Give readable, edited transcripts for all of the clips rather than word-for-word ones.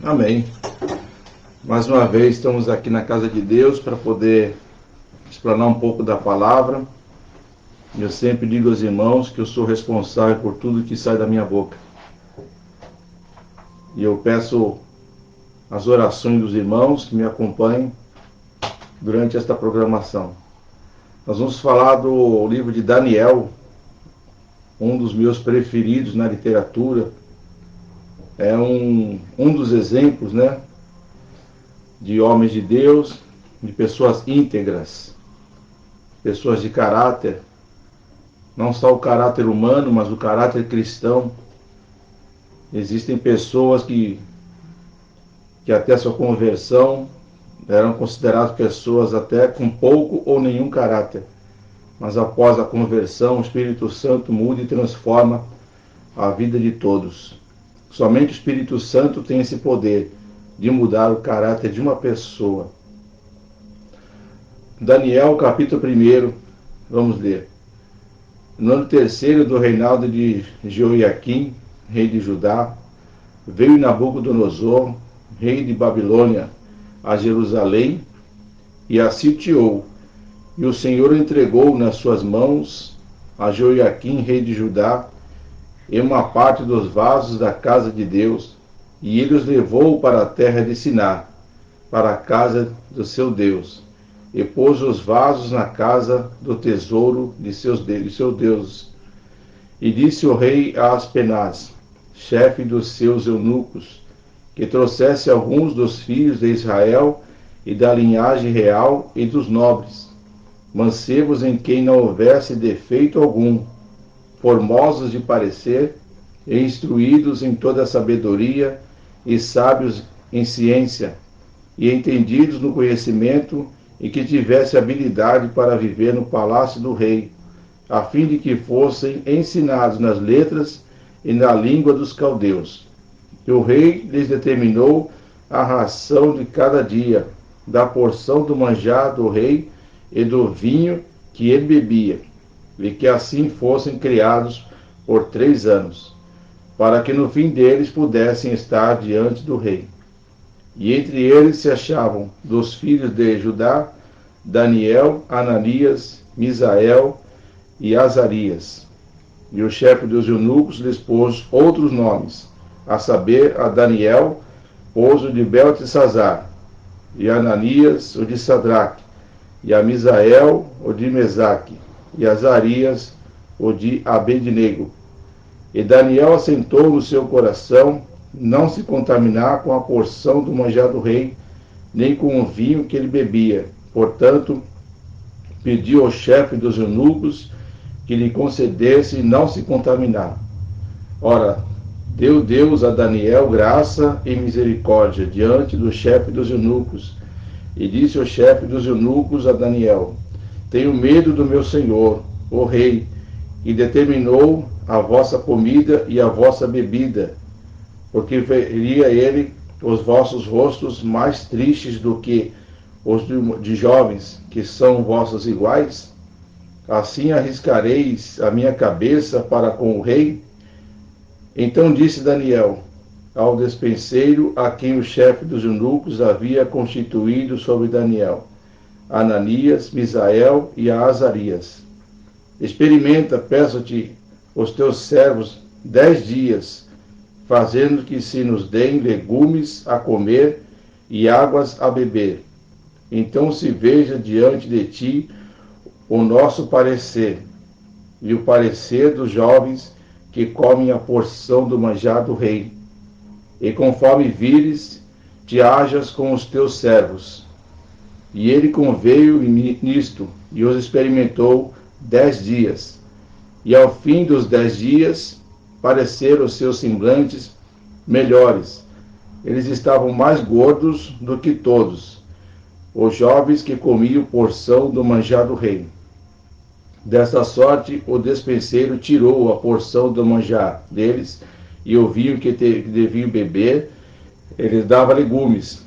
Amém. Mais uma vez estamos aqui na casa de Deus para poder explanar um pouco da palavra. Eu sempre digo aos irmãos que eu sou responsável por tudo que sai da minha boca. E eu peço as orações dos irmãos que me acompanhem durante esta programação. Nós vamos falar do livro de Daniel, um dos meus preferidos na literatura. É um dos exemplos, né, de homens de Deus, de pessoas íntegras, pessoas de caráter, não só o caráter humano, mas o caráter cristão. Existem pessoas que até sua conversão eram consideradas pessoas até com pouco ou nenhum caráter, mas após a conversão o Espírito Santo muda e transforma a vida de todos. Somente o Espírito Santo tem esse poder de mudar o caráter de uma pessoa. Daniel, capítulo 1, vamos ler. No ano terceiro do reinado de Jeoiaquim, rei de Judá, veio Nabucodonosor, rei de Babilônia, a Jerusalém e a sitiou. E o Senhor entregou nas suas mãos a Jeoiaquim, rei de Judá, e uma parte dos vasos da casa de Deus, e ele os levou para a terra de Siná, para a casa do seu Deus, e pôs os vasos na casa do tesouro de seus deuses. E disse o rei a Aspenaz, chefe dos seus eunucos, que trouxesse alguns dos filhos de Israel e da linhagem real e dos nobres, mancebos em quem não houvesse defeito algum, formosos de parecer, e instruídos em toda a sabedoria, e sábios em ciência, e entendidos no conhecimento, e que tivesse habilidade para viver no palácio do rei, a fim de que fossem ensinados nas letras e na língua dos caldeus. E o rei lhes determinou a ração de cada dia, da porção do manjar do rei e do vinho que ele bebia, e que assim fossem criados por 3 anos, para que no fim deles pudessem estar diante do rei. E entre eles se achavam dos filhos de Judá, Daniel, Ananias, Misael e Azarias. E o chefe dos eunucos lhes pôs outros nomes, a saber, a Daniel pôs o de Beltesazar, e a Ananias o de Sadraque, e a Misael o de Mesaque, e Azarias o de Abednego. E Daniel assentou no seu coração não se contaminar com a porção do manjar do rei, nem com o vinho que ele bebia. Portanto, pediu ao chefe dos eunucos que lhe concedesse não se contaminar. Ora, deu Deus a Daniel graça e misericórdia diante do chefe dos eunucos. E disse o chefe dos eunucos a Daniel: tenho medo do meu senhor, o rei, e determinou a vossa comida e a vossa bebida, porque veria ele os vossos rostos mais tristes do que os de jovens, que são vossos iguais? Assim arriscareis a minha cabeça para com o rei? Então disse Daniel ao despenseiro, a quem o chefe dos eunucos havia constituído sobre Daniel, Ananias, Misael e a Azarias: experimenta, peço-te, os teus servos 10 dias, fazendo que se nos deem legumes a comer e águas a beber. Então se veja diante de ti o nosso parecer, e o parecer dos jovens que comem a porção do manjar do rei. E conforme vires, te hajas com os teus servos. E ele conveio nisto, e os experimentou 10 dias. E ao fim dos 10 dias, pareceram os seus semblantes melhores. Eles estavam mais gordos do que todos, os jovens que comiam porção do manjar do rei. Desta sorte, o despenseiro tirou a porção do manjar deles, e o vinho que deviam beber, ele dava legumes.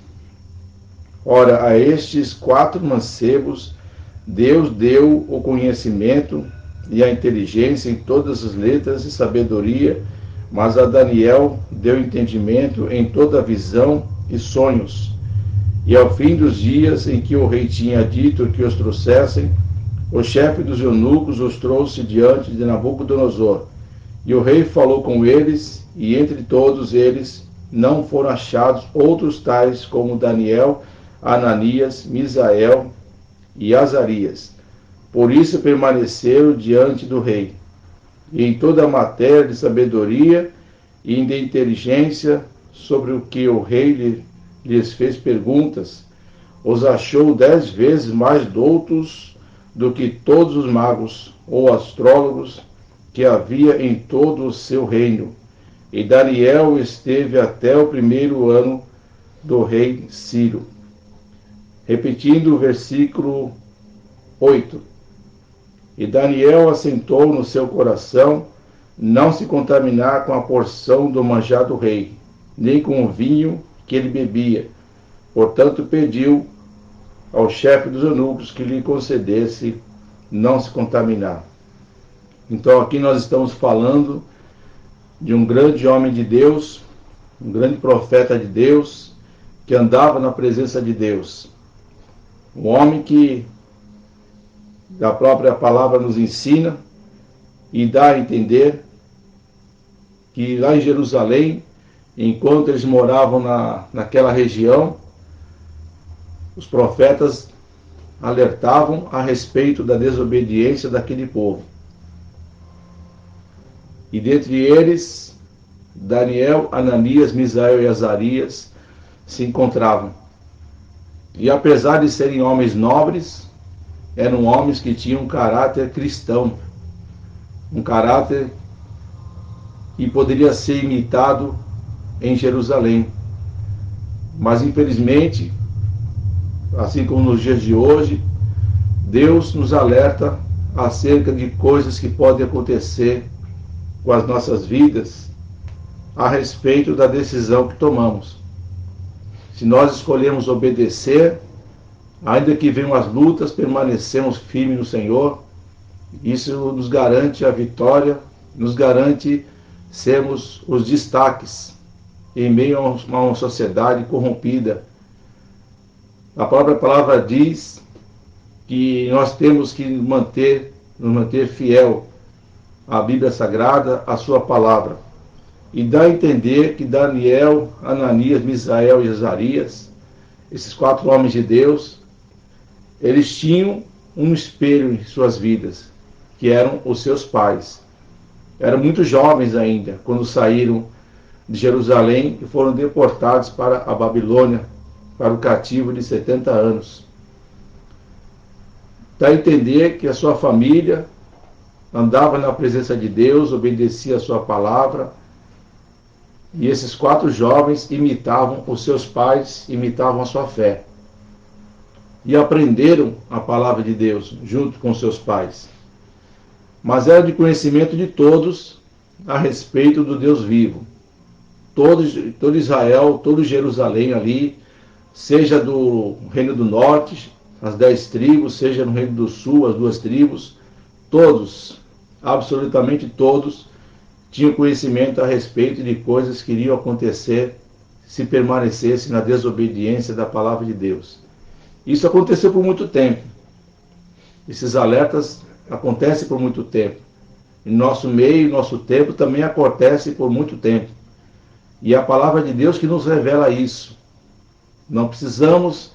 Ora, a estes 4 mancebos, Deus deu o conhecimento e a inteligência em todas as letras e sabedoria, Mas a Daniel deu entendimento em toda visão e sonhos. E ao fim dos dias em que o rei tinha dito que os trouxessem, o chefe dos eunucos os trouxe diante de Nabucodonosor. E o rei falou com eles, e entre todos eles não foram achados outros tais como Daniel, Ananias, Misael e Azarias. Por isso permaneceram diante do rei. E em toda a matéria de sabedoria e de inteligência sobre o que o rei lhes fez perguntas, os achou 10 vezes mais doutos do que todos os magos ou astrólogos que havia em todo o seu reino. E Daniel esteve até o 1º ano do rei Ciro. Repetindo o versículo 8. E Daniel assentou no seu coração não se contaminar com a porção do manjar do rei, nem com o vinho que ele bebia. Portanto, pediu ao chefe dos eunucos que lhe concedesse não se contaminar. Então, aqui nós estamos falando de um grande homem de Deus, um grande profeta de Deus, que andava na presença de Deus. Um homem que a própria palavra nos ensina e dá a entender que lá em Jerusalém, enquanto eles moravam naquela região, os profetas alertavam a respeito da desobediência daquele povo. E dentre eles, Daniel, Ananias, Misael e Azarias se encontravam. E apesar de serem homens nobres, eram homens que tinham um caráter cristão, um caráter que poderia ser imitado em Jerusalém. Mas infelizmente, assim como nos dias de hoje, Deus nos alerta acerca de coisas que podem acontecer com as nossas vidas a respeito da decisão que tomamos. Se nós escolhemos obedecer, ainda que venham as lutas, permanecemos firmes no Senhor, isso nos garante a vitória, nos garante sermos os destaques em meio a uma sociedade corrompida. A própria palavra diz que nós temos que nos manter fiel à Bíblia Sagrada, à sua palavra. E dá a entender que Daniel, Ananias, Misael e Azarias, esses 4 homens de Deus, eles tinham um espelho em suas vidas, que eram os seus pais. Eram muito jovens ainda, quando saíram de Jerusalém e foram deportados para a Babilônia, para o cativo de 70 anos. Dá a entender que a sua família andava na presença de Deus, obedecia a sua palavra, e esses 4 jovens imitavam os seus pais, imitavam a sua fé. E aprenderam a palavra de Deus junto com seus pais. Mas era de conhecimento de todos a respeito do Deus vivo. Todo Israel, todo Jerusalém ali, seja do Reino do Norte, as 10 tribos, seja no Reino do Sul, as 2 tribos, todos, absolutamente todos, tinham conhecimento a respeito de coisas que iriam acontecer se permanecesse na desobediência da palavra de Deus. Isso aconteceu por muito tempo. Esses alertas acontecem por muito tempo. Em nosso meio, nosso tempo também acontece por muito tempo. E é a palavra de Deus que nos revela isso. Não precisamos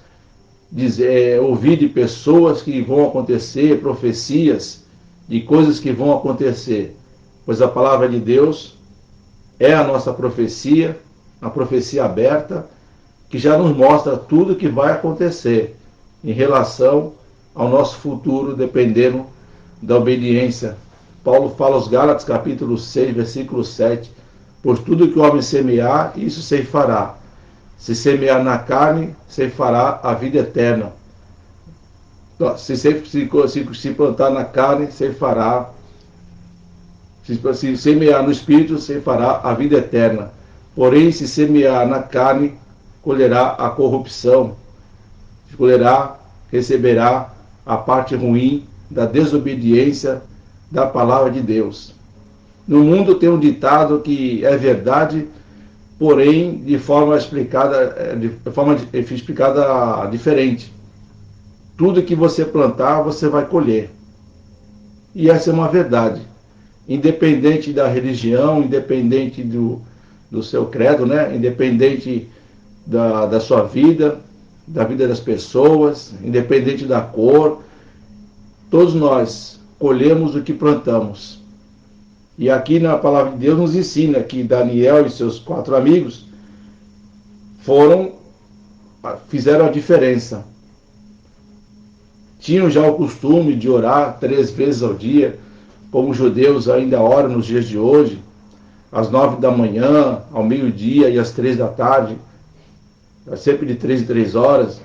ouvir de pessoas que vão acontecer, profecias de coisas que vão acontecer. Pois a palavra de Deus é a nossa profecia, a profecia aberta, que já nos mostra tudo o que vai acontecer em relação ao nosso futuro, dependendo da obediência. Paulo fala aos Gálatas, capítulo 6, versículo 7, por tudo que o homem semear, isso ceifará. Se semear na carne, ceifará a vida eterna. Se plantar na carne, ceifará. Se semear no Espírito, ceifará a vida eterna. Porém, se semear na carne, colherá a corrupção. Receberá a parte ruim da desobediência da palavra de Deus. No mundo tem um ditado que é verdade, porém de forma explicada diferente. Tudo que você plantar, você vai colher. E essa é uma verdade. Independente da religião, independente do seu credo, né? Independente da sua vida, da vida das pessoas, independente da cor, todos nós colhemos o que plantamos. E aqui na palavra de Deus nos ensina que Daniel e seus 4 amigos fizeram a diferença. Tinham já o costume de orar 3 vezes ao dia, como os judeus ainda oram nos dias de hoje, às 9 da manhã, ao meio-dia e às 3 da tarde, sempre de 3 em 3 horas.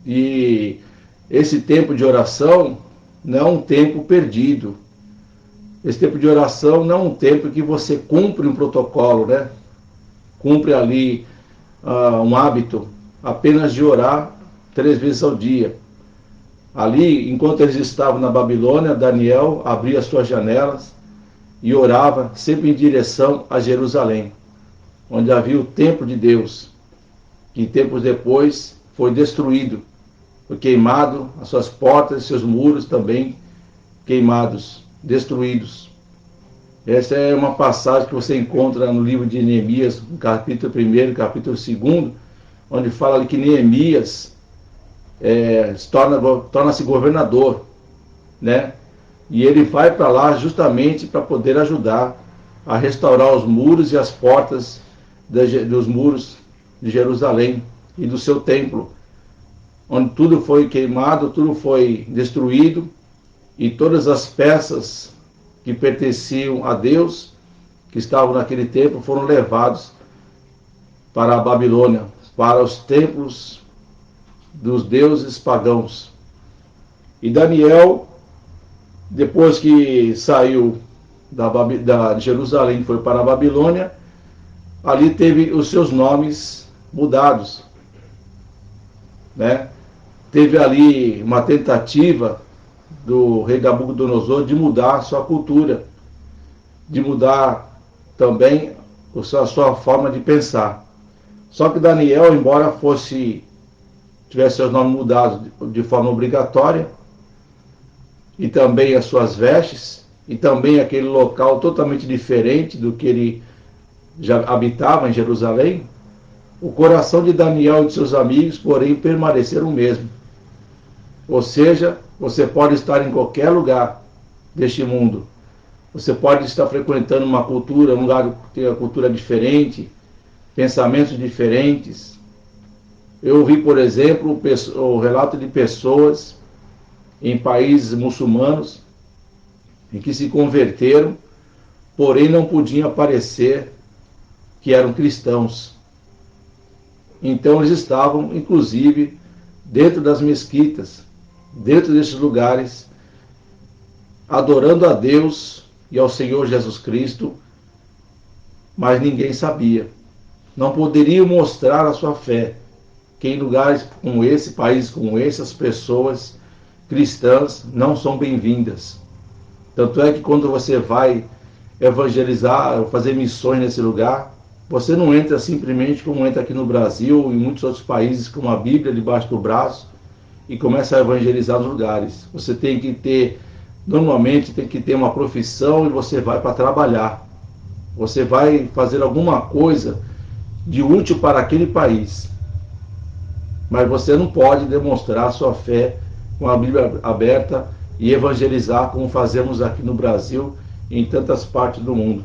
E esse tempo de oração não é um tempo perdido. Esse tempo de oração não é um tempo que você cumpre um protocolo, né? Cumpre ali um hábito apenas de orar 3 vezes ao dia. Ali, enquanto eles estavam na Babilônia, Daniel abria as suas janelas e orava sempre em direção a Jerusalém, onde havia o templo de Deus, que tempos depois foi destruído, foi queimado, as suas portas e seus muros também queimados, destruídos. Essa é uma passagem que você encontra no livro de Neemias, no capítulo 1, capítulo 2, onde fala ali que Neemias torna-se governador, né? E ele vai para lá justamente para poder ajudar a restaurar os muros e as portas dos muros de Jerusalém e do seu templo, onde tudo foi queimado, tudo foi destruído, e todas as peças que pertenciam a Deus, que estavam naquele templo, foram levados para a Babilônia, para os templos dos deuses pagãos. E Daniel, depois que saiu de Jerusalém e foi para a Babilônia, ali teve os seus nomes mudados, né? Teve ali uma tentativa do rei Nabucodonosor de mudar a sua cultura, de mudar também a sua forma de pensar. Só que Daniel, embora tivesse seus nomes mudados de forma obrigatória, e também as suas vestes, e também aquele local totalmente diferente do que ele já habitava em Jerusalém, o coração de Daniel e de seus amigos, porém, permaneceram o mesmo. Ou seja, você pode estar em qualquer lugar deste mundo. Você pode estar frequentando uma cultura, um lugar que tem uma cultura diferente, pensamentos diferentes. Eu ouvi, por exemplo, o relato de pessoas em países muçulmanos em que se converteram, porém não podiam aparecer que eram cristãos. Então eles estavam, inclusive, dentro das mesquitas, dentro desses lugares, adorando a Deus e ao Senhor Jesus Cristo, mas ninguém sabia. Não poderiam mostrar a sua fé, que em lugares como esse, países como esse, as pessoas cristãs não são bem-vindas. Tanto é que quando você vai evangelizar, fazer missões nesse lugar, você não entra simplesmente como entra aqui no Brasil e em muitos outros países com a Bíblia debaixo do braço e começa a evangelizar os lugares. Você normalmente tem que ter uma profissão e você vai para trabalhar. Você vai fazer alguma coisa de útil para aquele país. Mas você não pode demonstrar sua fé com a Bíblia aberta e evangelizar como fazemos aqui no Brasil e em tantas partes do mundo.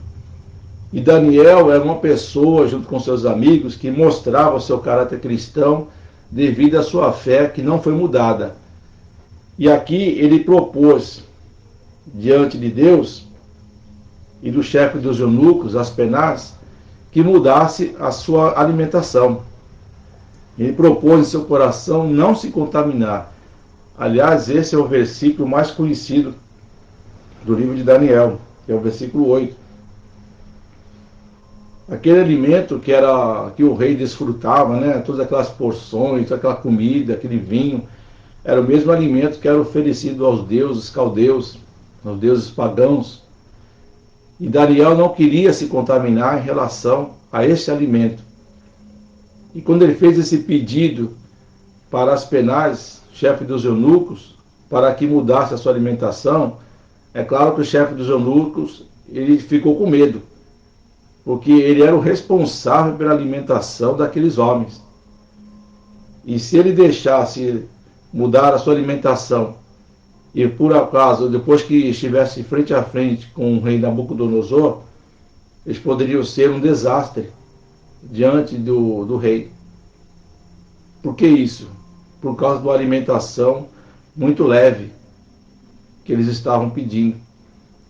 E Daniel era uma pessoa, junto com seus amigos, que mostrava o seu caráter cristão devido à sua fé que não foi mudada. E aqui ele propôs, diante de Deus e do chefe dos eunucos, Aspenaz, que mudasse a sua alimentação. Ele propôs em seu coração não se contaminar. Aliás, esse é o versículo mais conhecido do livro de Daniel, que é o versículo 8. Aquele alimento que o rei desfrutava, né? Todas aquelas porções, toda aquela comida, aquele vinho, era o mesmo alimento que era oferecido aos deuses caldeus, aos deuses pagãos. E Daniel não queria se contaminar em relação a esse alimento. E quando ele fez esse pedido para Aspenaz, chefe dos eunucos, para que mudasse a sua alimentação, é claro que o chefe dos eunucos ele ficou com medo, porque ele era o responsável pela alimentação daqueles homens. E se ele deixasse mudar a sua alimentação, e por acaso, depois que estivesse frente a frente com o rei Nabucodonosor, eles poderiam ser um desastre diante do rei. Por que isso? Por causa de uma alimentação muito leve que eles estavam pedindo.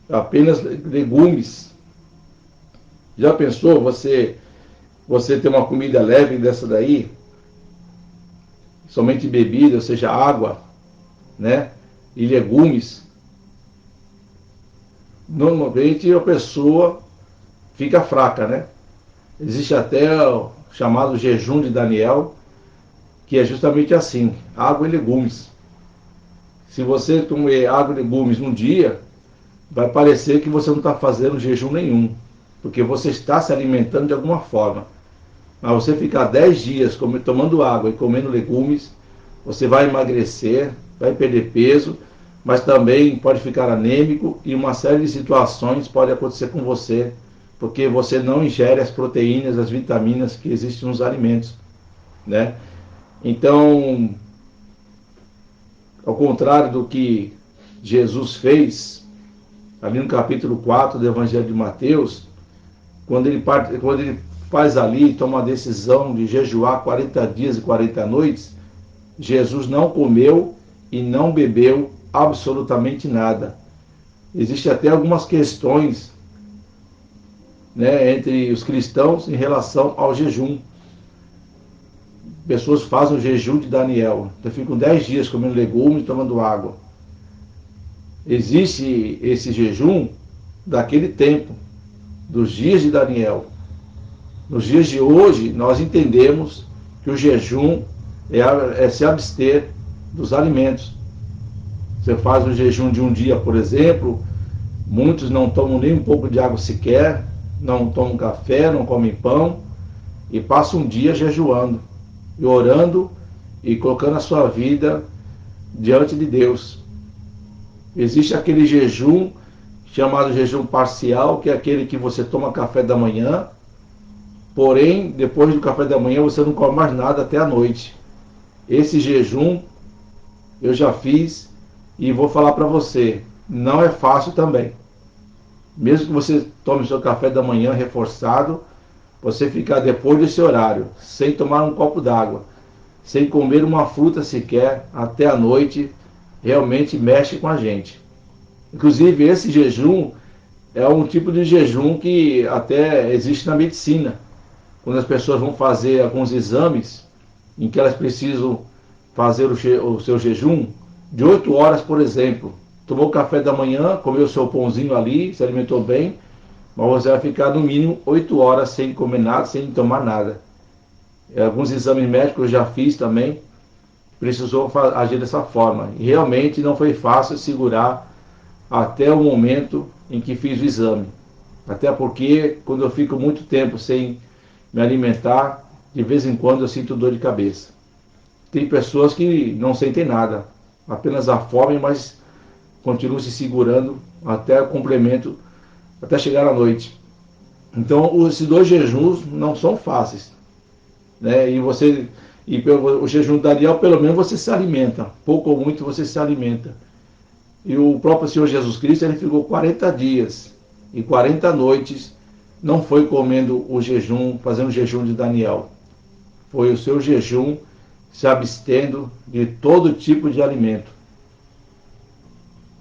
Apenas legumes. Já pensou você ter uma comida leve dessa daí? Somente bebida, ou seja, água, né? E legumes. Normalmente a pessoa fica fraca, né? Existe até o chamado jejum de Daniel, que é justamente assim, água e legumes. Se você comer água e legumes num dia, vai parecer que você não está fazendo jejum nenhum, porque você está se alimentando de alguma forma. Mas você ficar 10 dias tomando água e comendo legumes, você vai emagrecer, vai perder peso, mas também pode ficar anêmico e uma série de situações pode acontecer com você, porque você não ingere as proteínas, as vitaminas que existem nos alimentos, né? Então, ao contrário do que Jesus fez, ali no capítulo 4 do Evangelho de Mateus, quando ele faz ali, toma a decisão de jejuar 40 dias e 40 noites, Jesus não comeu e não bebeu absolutamente nada. Existem até algumas questões, né, entre os cristãos em relação ao jejum. Pessoas fazem o jejum de Daniel, então ficam 10 dias comendo legumes e tomando água. Existe esse jejum daquele tempo, dos dias de Daniel. Nos dias de hoje, nós entendemos que o jejum é se abster dos alimentos. Você faz um jejum de um dia, por exemplo, muitos não tomam nem um pouco de água sequer, não tomam café, não comem pão, e passam um dia jejuando, e orando, e colocando a sua vida diante de Deus. Existe aquele jejum chamado jejum parcial, que é aquele que você toma café da manhã, porém, depois do café da manhã, você não come mais nada até a noite. Esse jejum eu já fiz e vou falar para você, não é fácil também. Mesmo que você tome seu café da manhã reforçado, você ficar depois desse horário, sem tomar um copo d'água, sem comer uma fruta sequer, até a noite, realmente mexe com a gente. Inclusive, esse jejum é um tipo de jejum que até existe na medicina. Quando as pessoas vão fazer alguns exames, em que elas precisam fazer o seu jejum, de 8 horas, por exemplo. Tomou o café da manhã, comeu o seu pãozinho ali, se alimentou bem, mas você vai ficar no mínimo 8 horas sem comer nada, sem tomar nada. Alguns exames médicos eu já fiz também, precisou agir dessa forma. E realmente não foi fácil segurar até o momento em que fiz o exame. Até porque, quando eu fico muito tempo sem me alimentar, de vez em quando eu sinto dor de cabeça. Tem pessoas que não sentem nada, apenas a fome, mas continuam se segurando até o complemento, até chegar à noite. Então, esses dois jejuns não são fáceis, né? O jejum de Daniel, pelo menos você se alimenta, pouco ou muito você se alimenta. E o próprio Senhor Jesus Cristo, ele ficou 40 dias e 40 noites, não foi comendo o jejum, fazendo o jejum de Daniel. Foi o seu jejum se abstendo de todo tipo de alimento,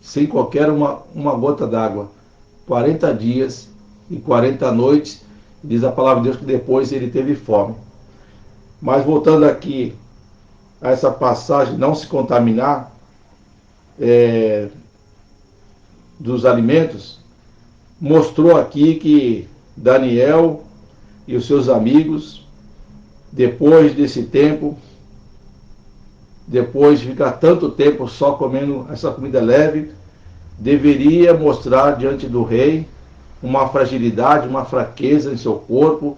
sem qualquer uma gota d'água. 40 dias e 40 noites, diz a palavra de Deus que depois ele teve fome. Mas voltando aqui a essa passagem, não se contaminar dos alimentos, mostrou aqui que Daniel e os seus amigos, depois desse tempo, depois de ficar tanto tempo só comendo essa comida leve, deveria mostrar diante do rei uma fragilidade, uma fraqueza em seu corpo.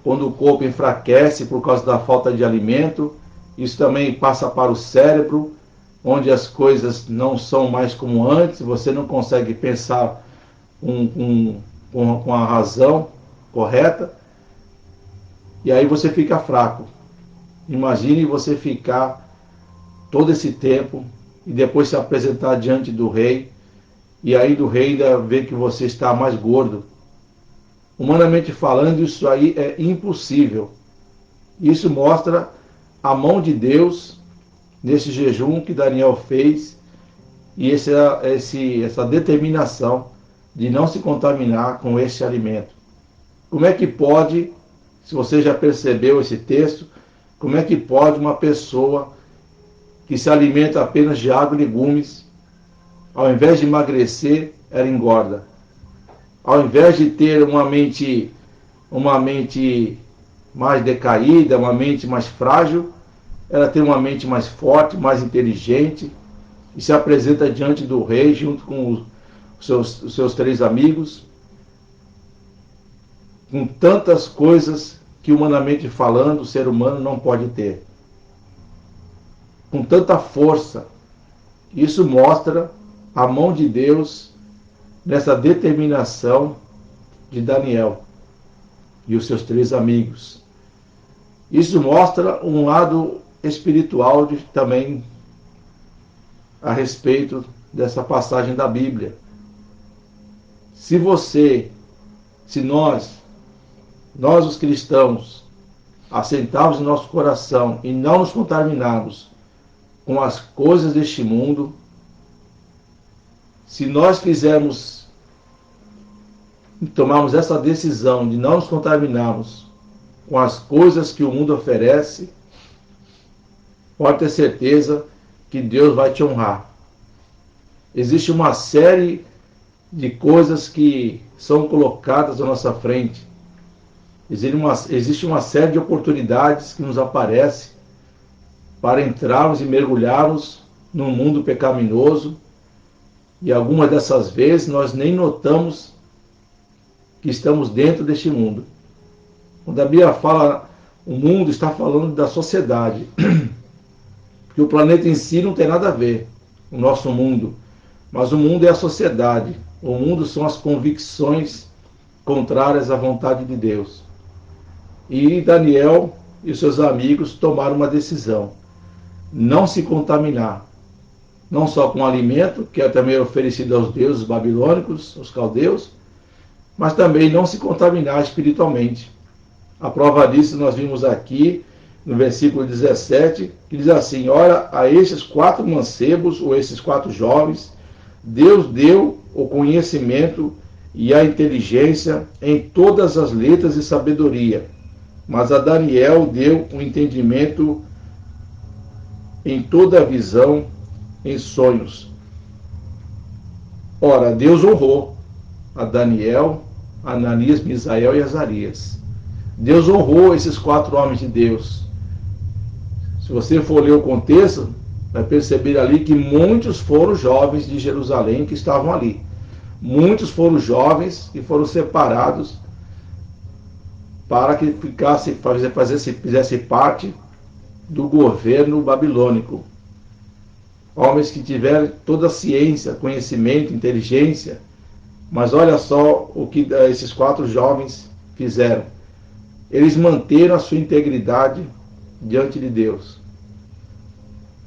Quando o corpo enfraquece por causa da falta de alimento, isso também passa para o cérebro, onde as coisas não são mais como antes, você não consegue pensar com a razão correta, e aí você fica fraco. Imagine você ficar todo esse tempo e depois se apresentar diante do rei, e aí do rei ainda ver que você está mais gordo. Humanamente falando, isso aí é impossível. Isso mostra a mão de Deus nesse jejum que Daniel fez e essa determinação de não se contaminar com esse alimento. Como é que pode, se você já percebeu esse texto, como é que pode uma pessoa que se alimenta apenas de água e legumes, ao invés de emagrecer, ela engorda? Ao invés de ter uma mente mais decaída, uma mente mais frágil, ela tem uma mente mais forte, mais inteligente, e se apresenta diante do rei, junto com os seus 3 amigos, com tantas coisas que, humanamente falando, o ser humano não pode ter. Com tanta força. Isso mostra a mão de Deus nessa determinação de Daniel e os seus 3 amigos. Isso mostra um lado espiritual também a respeito dessa passagem da Bíblia. Se nós os cristãos, assentarmos em nosso coração e não nos contaminarmos com as coisas deste mundo, se nós tomarmos essa decisão de não nos contaminarmos com as coisas que o mundo oferece, pode ter certeza que Deus vai te honrar. Existe uma série de coisas que são colocadas à nossa frente. Existe uma série de oportunidades que nos aparecem para entrarmos e mergulharmos num mundo pecaminoso, e algumas dessas vezes nós nem notamos que estamos dentro deste mundo. Quando a Bíblia fala o mundo, está falando da sociedade, porque o planeta em si não tem nada a ver, o nosso mundo, mas o mundo é a sociedade. O mundo são as convicções contrárias à vontade de Deus. E Daniel e seus amigos tomaram uma decisão: não se contaminar, não só com o alimento, que é também oferecido aos deuses babilônicos, aos caldeus, mas também não se contaminar espiritualmente. A prova disso nós vimos aqui no versículo 17, que diz assim: ora, a estes 4 mancebos, ou esses 4 jovens, Deus deu o conhecimento e a inteligência em todas as letras e sabedoria, mas a Daniel deu o entendimento em toda a visão, em sonhos. Ora, Deus honrou a Daniel, Ananias, Misael e Azarias. Deus honrou esses 4 homens de Deus. Se você for ler o contexto, vai perceber ali que muitos foram jovens de Jerusalém que estavam ali. Muitos foram jovens que foram separados para que fizesse parte do governo babilônico. Homens que tiveram toda a ciência, conhecimento, inteligência, mas olha só o que esses 4 jovens fizeram. Eles manteram a sua integridade diante de Deus.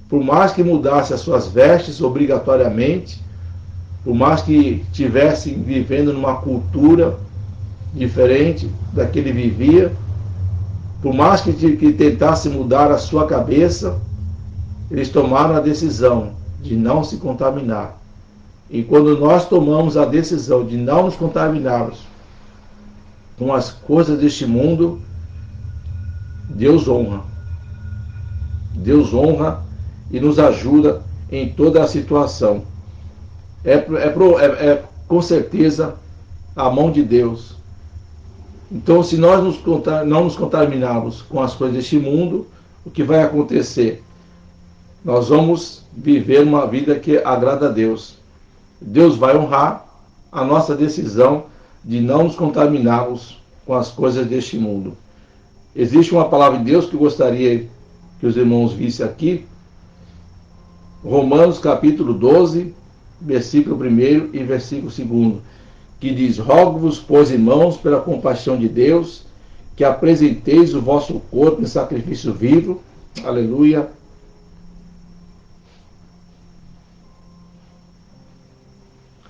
Por mais que mudasse as suas vestes obrigatoriamente, por mais que estivessem vivendo numa cultura diferente da que ele vivia, por mais que tentasse mudar a sua cabeça, eles tomaram a decisão de não se contaminar. E quando nós tomamos a decisão de não nos contaminarmos com as coisas deste mundo, Deus honra. Deus honra e nos ajuda em toda a situação. É com certeza a mão de Deus. Então, se nós não nos contaminarmos com as coisas deste mundo, o que vai acontecer? Nós vamos viver uma vida que agrada a Deus. Deus vai honrar a nossa decisão de não nos contaminarmos com as coisas deste mundo. Existe uma palavra de Deus que eu gostaria que os irmãos vissem aqui. Romanos capítulo 12, versículo 1 e versículo 2, que diz: rogo-vos, pois, irmãos, pela compaixão de Deus, que apresenteis o vosso corpo em sacrifício vivo, aleluia,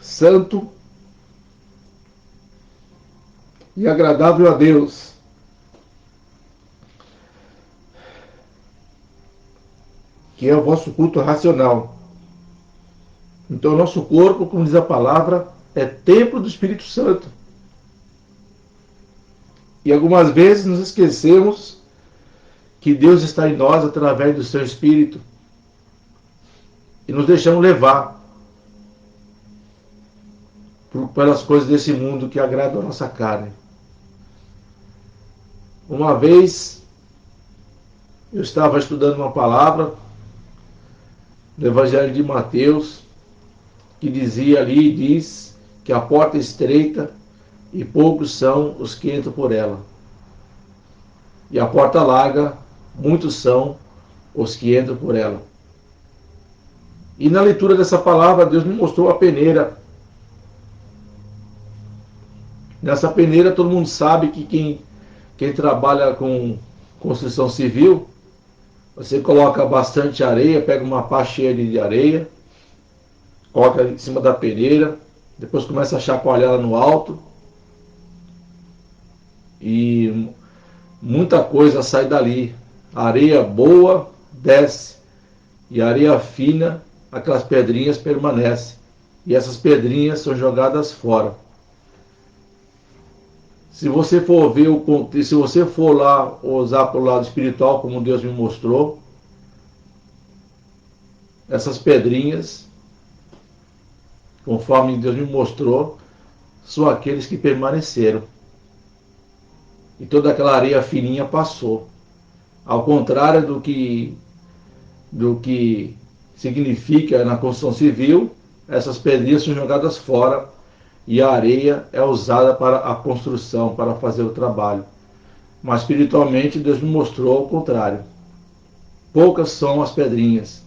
santo e agradável a Deus, que é o vosso culto racional. Então, o nosso corpo, como diz a palavra, é templo do Espírito Santo. E algumas vezes nos esquecemos que Deus está em nós através do seu Espírito. E nos deixamos levar pelas coisas desse mundo que agradam a nossa carne. Uma vez, eu estava estudando uma palavra do Evangelho de Mateus, que dizia ali, diz que a porta é estreita e poucos são os que entram por ela. E a porta larga, muitos são os que entram por ela. E na leitura dessa palavra, Deus me mostrou a peneira. Nessa peneira, todo mundo sabe que quem trabalha com construção civil, você coloca bastante areia, pega uma pá cheia de areia, coloca em cima da peneira, depois começa a chacoalhar ela no alto, e muita coisa sai dali. A areia boa desce, e a areia fina, aquelas pedrinhas permanecem, e essas pedrinhas são jogadas fora. Se você for ver o contexto, se você for lá usar para o lado espiritual, como Deus me mostrou, essas pedrinhas, conforme Deus me mostrou, são aqueles que permaneceram. E toda aquela areia fininha passou. Ao contrário do que significa na construção civil, essas pedrinhas são jogadas fora e a areia é usada para a construção, para fazer o trabalho. Mas espiritualmente Deus me mostrou o contrário. Poucas são as pedrinhas,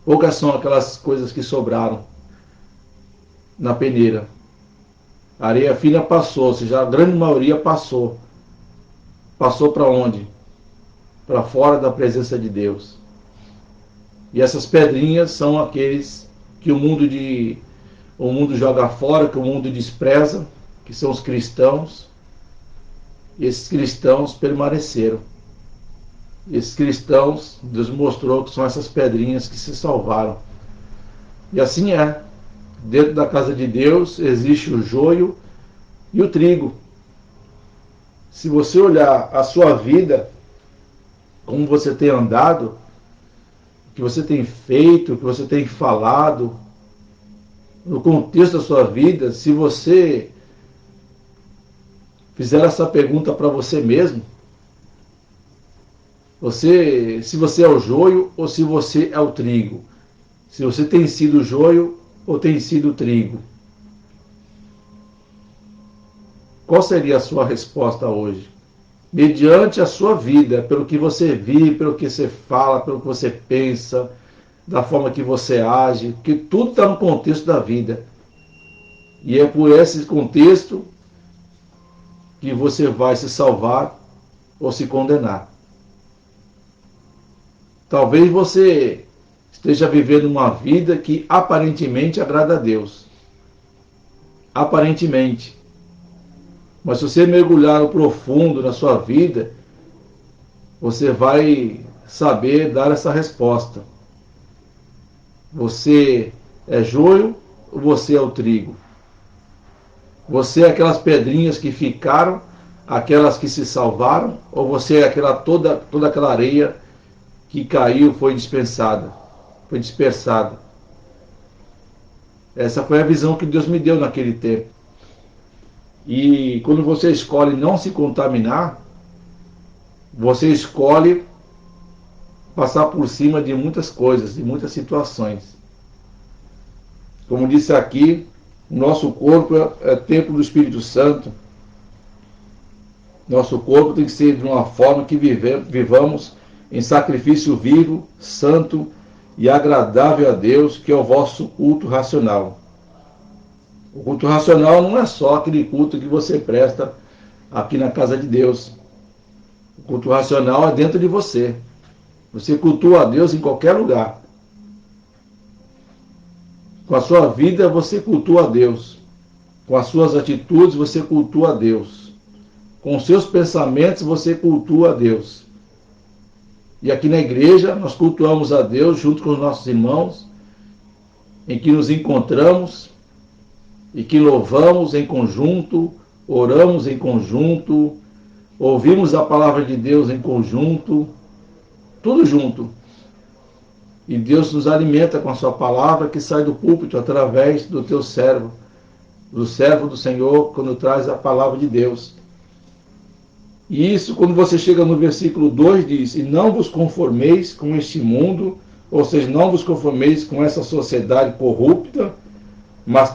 poucas são aquelas coisas que sobraram na peneira. A areia fina passou, ou seja, a grande maioria passou. Passou para onde? Para fora da presença de Deus. E essas pedrinhas são aqueles que o mundo joga fora, que o mundo despreza, que são os cristãos. E esses cristãos permaneceram. Esses cristãos, Deus mostrou que são essas pedrinhas que se salvaram. E assim é. Dentro da casa de Deus existe o joio e o trigo. Se você olhar a sua vida, como você tem andado, o que você tem feito, o que você tem falado, no contexto da sua vida, se você fizer essa pergunta para você mesmo, se você é o joio ou se você é o trigo, se você tem sido o joio ou tem sido o trigo, qual seria a sua resposta hoje? Mediante a sua vida, pelo que você vive, pelo que você fala, pelo que você pensa, da forma que você age, porque tudo está no contexto da vida. E é por esse contexto que você vai se salvar ou se condenar. Talvez você esteja vivendo uma vida que aparentemente agrada a Deus. Aparentemente. Mas se você mergulhar no profundo na sua vida, você vai saber dar essa resposta. Você é joio ou você é o trigo? Você é aquelas pedrinhas que ficaram, aquelas que se salvaram, ou você é toda aquela areia que caiu, foi dispersada? Essa foi a visão que Deus me deu naquele tempo. E quando você escolhe não se contaminar, você escolhe passar por cima de muitas coisas, de muitas situações. Como disse aqui, O nosso corpo é templo do Espírito Santo. Nosso corpo tem que ser de uma forma que vivamos em sacrifício vivo, santo e agradável a Deus, que é o vosso culto racional. O culto racional não é só aquele culto que você presta aqui na casa de Deus. O culto racional é dentro de você. Você cultua a Deus em qualquer lugar. Com a sua vida você cultua a Deus. Com as suas atitudes você cultua a Deus. Com os seus pensamentos você cultua a Deus. E aqui na igreja nós cultuamos a Deus junto com os nossos irmãos, em que nos encontramos e que louvamos em conjunto, oramos em conjunto, ouvimos a palavra de Deus em conjunto, tudo junto. E Deus nos alimenta com a sua palavra que sai do púlpito através do teu servo, do servo do Senhor, quando traz a palavra de Deus. E isso, quando você chega no versículo 2, diz: e não vos conformeis com este mundo, ou seja, não vos conformeis com essa sociedade corrupta, mas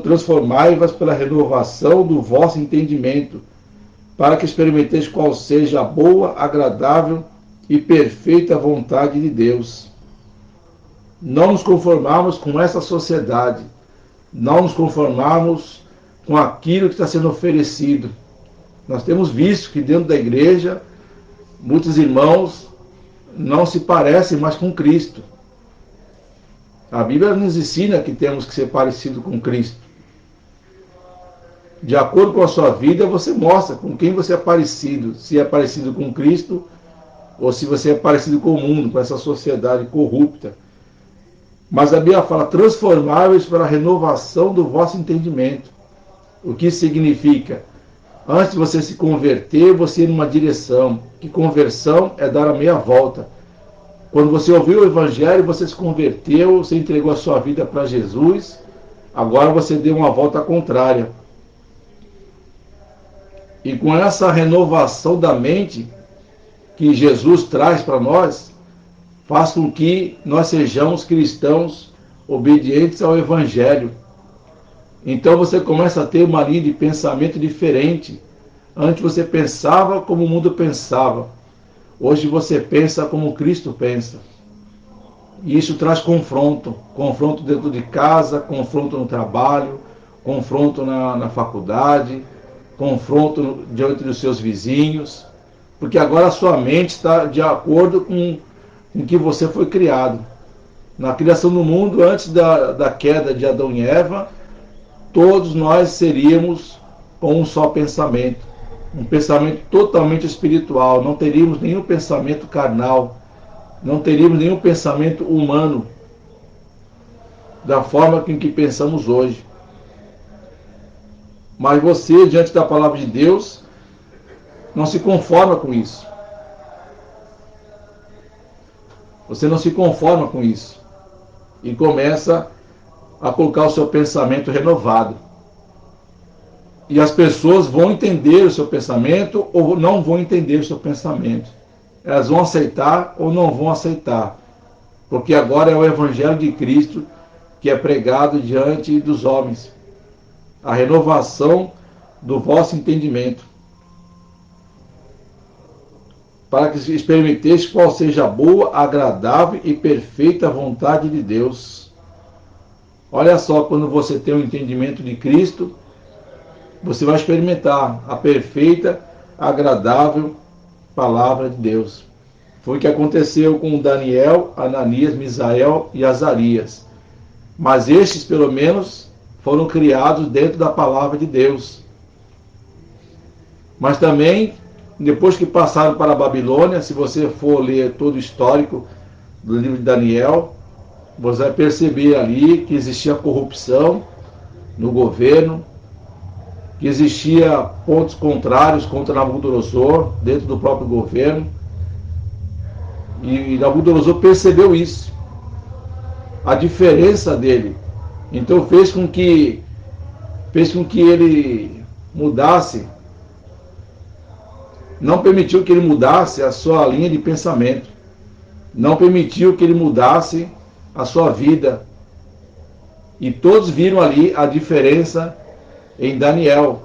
transformai-vos pela renovação do vosso entendimento, para que experimenteis qual seja a boa, agradável e perfeita vontade de Deus. Não nos conformarmos com essa sociedade, não nos conformarmos com aquilo que está sendo oferecido. Nós temos visto que dentro da igreja, muitos irmãos não se parecem mais com Cristo. A Bíblia nos ensina que temos que ser parecido com Cristo. De acordo com a sua vida, você mostra com quem você é parecido. Se é parecido com Cristo, ou se você é parecido com o mundo, com essa sociedade corrupta. Mas a Bíblia fala: transformai-vos pela renovação do vosso entendimento. O que significa? Antes de você se converter, você ir numa direção. Que conversão é dar a meia volta. Quando você ouviu o Evangelho, você se converteu, você entregou a sua vida para Jesus, agora você deu uma volta contrária. E com essa renovação da mente que Jesus traz para nós, faz com que nós sejamos cristãos obedientes ao Evangelho. Então você começa a ter uma linha de pensamento diferente. Antes você pensava como o mundo pensava. Hoje você pensa como Cristo pensa. E isso traz confronto. Confronto dentro de casa, confronto no trabalho, confronto na faculdade, confronto diante dos seus vizinhos. Porque agora a sua mente está de acordo com que você foi criado. Na criação do mundo, antes da queda de Adão e Eva, todos nós seríamos com um só pensamento. Um pensamento totalmente espiritual. Não teríamos nenhum pensamento carnal. Não teríamos nenhum pensamento humano da forma com que pensamos hoje. Mas você, diante da palavra de Deus, não se conforma com isso. Você não se conforma com isso. E começa a colocar o seu pensamento renovado. E as pessoas vão entender o seu pensamento ou não vão entender o seu pensamento. Elas vão aceitar ou não vão aceitar. Porque agora é o Evangelho de Cristo que é pregado diante dos homens. A renovação do vosso entendimento. Para que experimenteis qual seja a boa, agradável e perfeita vontade de Deus. Olha só, quando você tem o entendimento de Cristo, você vai experimentar a perfeita, agradável palavra de Deus. Foi o que aconteceu com Daniel, Ananias, Misael e Azarias. Mas estes, pelo menos, foram criados dentro da palavra de Deus. Mas também, depois que passaram para a Babilônia, se você for ler todo o histórico do livro de Daniel, você vai perceber ali que existia corrupção no governo, que existia pontos contrários contra Nabucodonosor dentro do próprio governo. E Nabucodonosor percebeu isso, a diferença dele. Então fez com que ele mudasse, não permitiu que ele mudasse a sua linha de pensamento, não permitiu que ele mudasse a sua vida. E todos viram ali a diferença em Daniel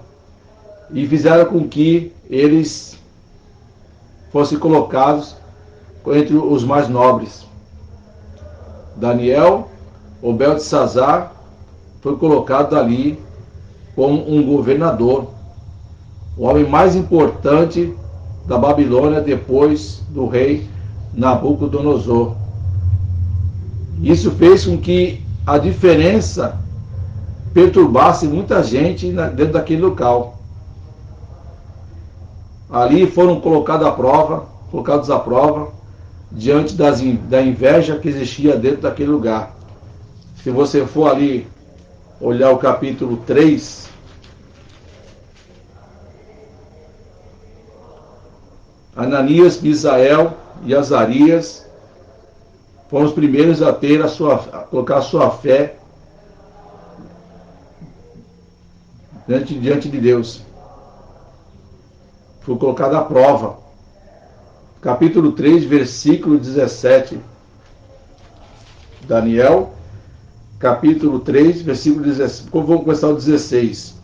e fizeram com que eles fossem colocados entre os mais nobres. Daniel, o Beltesazar, foi colocado ali como um governador, o homem mais importante da Babilônia depois do rei Nabucodonosor. Isso fez com que a diferença perturbasse muita gente dentro daquele local. Ali foram colocados à prova diante da inveja que existia dentro daquele lugar. Se você for ali olhar o capítulo 3, Ananias, Misael e Azarias foram os primeiros a colocar a sua fé diante de Deus. Foi colocado à prova. Capítulo 3, versículo 17. Daniel, capítulo 3, versículo 17. Vamos começar o 16.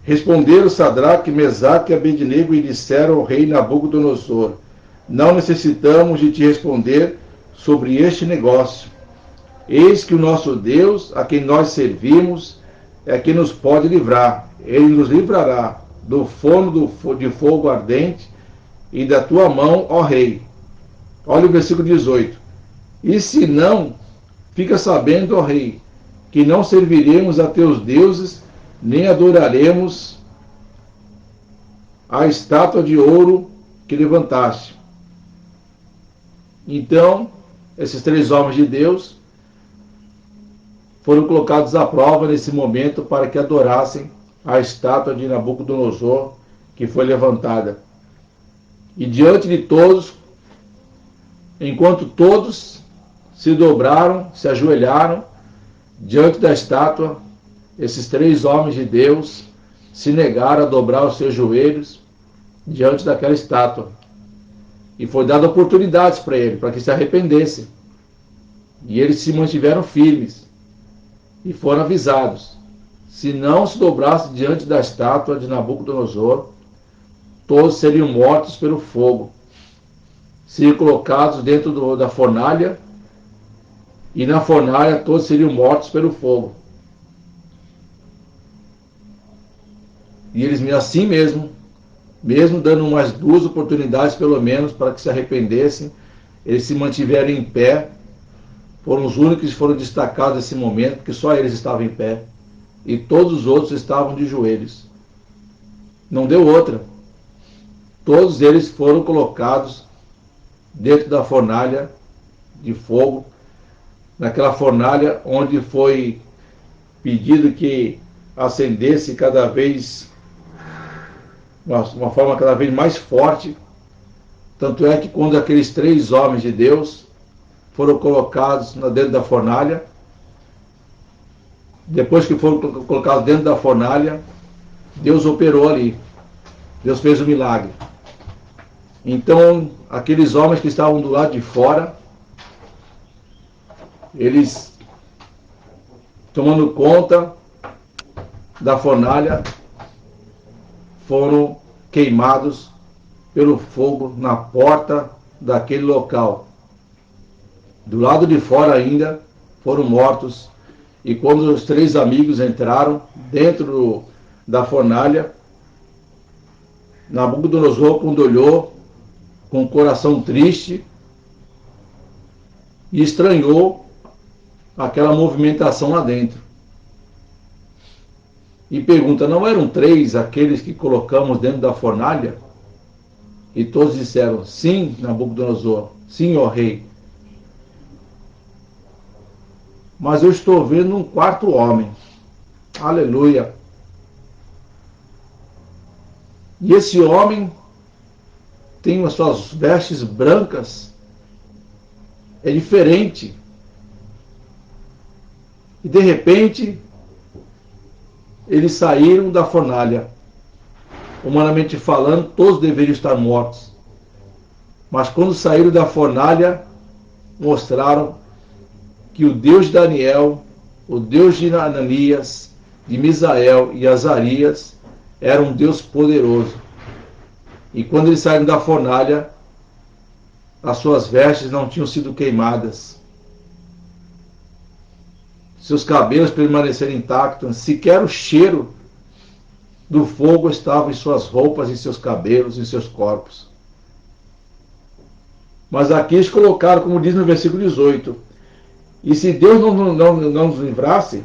Responderam Sadraque, Mesaque e Abednego e disseram ao rei Nabucodonosor: não necessitamos de te responder sobre este negócio. Eis que o nosso Deus, a quem nós servimos, é quem nos pode livrar. Ele nos livrará do forno de fogo ardente e da tua mão, ó rei. Olha o versículo 18. E se não, fica sabendo, ó rei, que não serviremos a teus deuses, nem adoraremos a estátua de ouro que levantaste. Então, esses 3 homens de Deus foram colocados à prova nesse momento para que adorassem a estátua de Nabucodonosor que foi levantada. E diante de todos, enquanto todos se dobraram, se ajoelharam diante da estátua, esses 3 homens de Deus se negaram a dobrar os seus joelhos diante daquela estátua. E foi dada oportunidades para ele, para que se arrependessem. E eles se mantiveram firmes e foram avisados: se não se dobrasse diante da estátua de Nabucodonosor, todos seriam mortos pelo fogo, seriam colocados dentro da fornalha, e na fornalha todos seriam mortos pelo fogo. E eles, assim mesmo dando umas 2 oportunidades pelo menos para que se arrependessem, eles se mantiveram em pé. Foram os únicos que foram destacados nesse momento, porque só eles estavam em pé e todos os outros estavam de joelhos. Não deu outra. Todos eles foram colocados dentro da fornalha de fogo, naquela fornalha onde foi pedido que acendesse cada vez, uma forma cada vez mais forte. Tanto é que quando aqueles 3 homens de Deus foram colocados dentro da fornalha, depois que foram colocados dentro da fornalha, Deus operou ali. Deus fez um milagre. Então, aqueles homens que estavam do lado de fora, eles, tomando conta da fornalha, foram queimados pelo fogo na porta daquele local. Do lado de fora ainda foram mortos. E quando os 3 amigos entraram dentro da fornalha, Nabucodonosor, quando olhou com o coração triste, e estranhou aquela movimentação lá dentro. E pergunta: não eram 3 aqueles que colocamos dentro da fornalha? E todos disseram: sim, Nabucodonosor, sim, ó rei. Mas eu estou vendo um 4º homem. Aleluia. E esse homem tem as suas vestes brancas. É diferente. E de repente, eles saíram da fornalha. Humanamente falando, todos deveriam estar mortos. Mas quando saíram da fornalha, mostraram que o Deus de Daniel o Deus de Ananias, de Misael e Azarias, era um Deus poderoso. E quando eles saíram da fornalha, as suas vestes não tinham sido queimadas. Seus cabelos permaneceram intactos, sequer o cheiro do fogo estava em suas roupas, em seus cabelos, em seus corpos. Mas aqui eles colocaram, como diz no versículo 18, e se Deus não nos livrasse,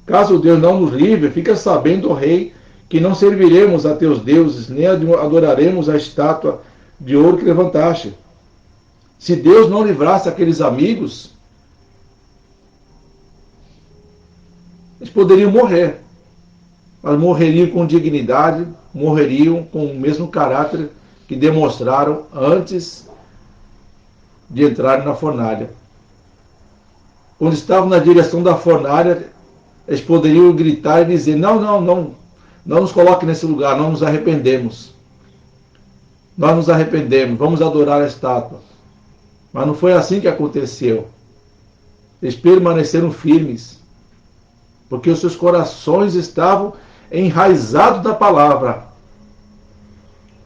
caso Deus não nos livre, fica sabendo, ó rei, que não serviremos a teus deuses, nem adoraremos a estátua de ouro que levantaste. Se Deus não livrasse aqueles amigos, eles poderiam morrer. Mas morreriam com dignidade, morreriam com o mesmo caráter que demonstraram antes de entrarem na fornalha. Quando estavam na direção da fornalha, eles poderiam gritar e dizer: não nos coloque nesse lugar, não nos arrependemos. Nós nos arrependemos, vamos adorar a estátua. Mas não foi assim que aconteceu. Eles permaneceram firmes, porque os seus corações estavam enraizados na palavra.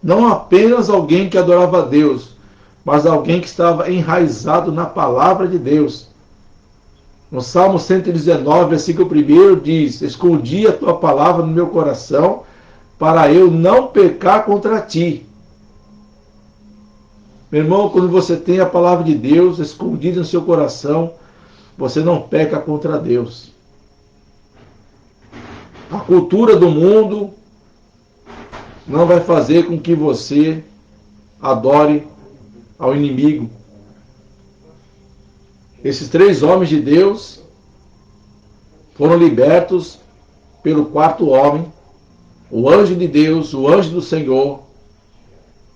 Não apenas alguém que adorava a Deus, mas alguém que estava enraizado na palavra de Deus. No Salmo 119, versículo 1 diz: escondi a tua palavra no meu coração, para eu não pecar contra ti. Meu irmão, quando você tem a palavra de Deus escondida no seu coração, você não peca contra Deus. A cultura do mundo não vai fazer com que você adore ao inimigo. Esses 3 homens de Deus foram libertos pelo 4º homem, o anjo de Deus, o anjo do Senhor,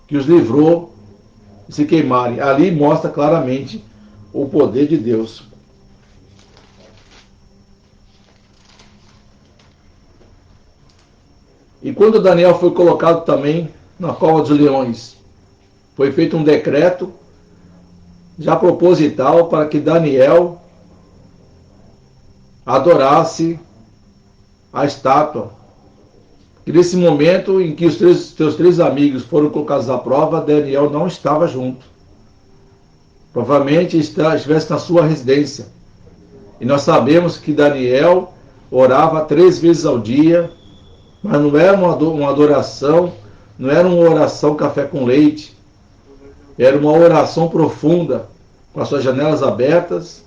que os livrou de se queimarem. Ali mostra claramente o poder de Deus. E quando Daniel foi colocado também na cova dos leões, foi feito um decreto já proposital para que Daniel adorasse a estátua. E nesse momento em que os seus 3 amigos foram colocados à prova, Daniel não estava junto. Provavelmente estivesse na sua residência. E nós sabemos que Daniel orava 3 vezes ao dia, mas não era uma adoração, não era uma oração café com leite. Era uma oração profunda, com as suas janelas abertas,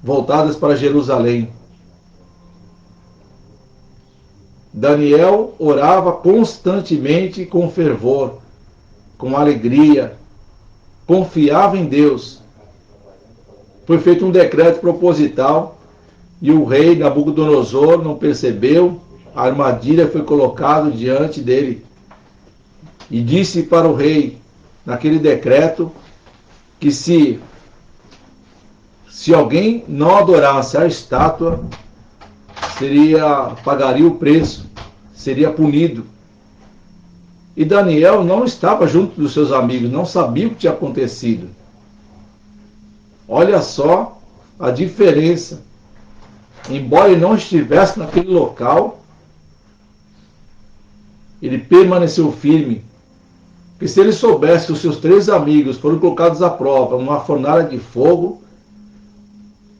voltadas para Jerusalém. Daniel orava constantemente com fervor, com alegria, confiava em Deus. Foi feito um decreto proposital e o rei Nabucodonosor não percebeu, a armadilha foi colocada diante dele. E disse para o rei, naquele decreto, que se alguém não adorasse a estátua, pagaria o preço, seria punido. E Daniel não estava junto dos seus amigos, não sabia o que tinha acontecido. Olha só a diferença. Embora ele não estivesse naquele local, ele permaneceu firme. Porque se ele soubesse que os seus 3 amigos foram colocados à prova numa fornalha de fogo,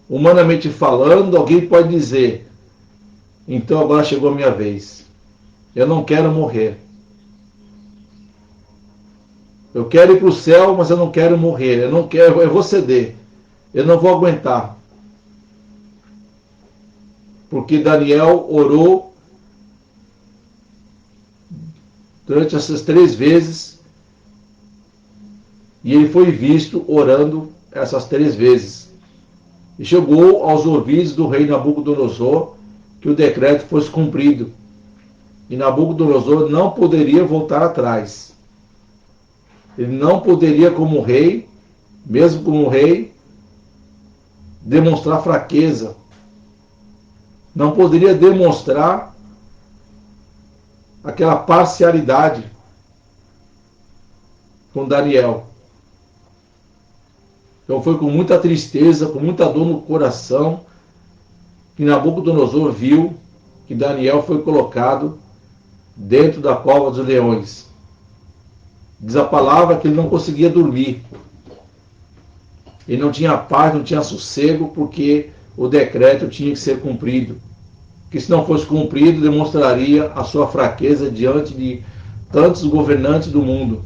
humanamente falando, alguém pode dizer: então agora chegou a minha vez. Eu não quero morrer. Eu quero ir para o céu, mas eu não quero morrer. Eu vou ceder. Eu não vou aguentar. Porque Daniel orou durante essas 3 vezes e ele foi visto orando essas 3 vezes. E chegou aos ouvidos do rei Nabucodonosor que o decreto fosse cumprido. E Nabucodonosor não poderia voltar atrás. Ele não poderia, como rei, mesmo como rei, demonstrar fraqueza. Não poderia demonstrar aquela parcialidade com Daniel. Então foi com muita tristeza, com muita dor no coração, que Nabucodonosor viu que Daniel foi colocado dentro da cova dos leões. Diz a palavra que ele não conseguia dormir. Ele não tinha paz, não tinha sossego, porque o decreto tinha que ser cumprido. Que se não fosse cumprido, demonstraria a sua fraqueza diante de tantos governantes do mundo.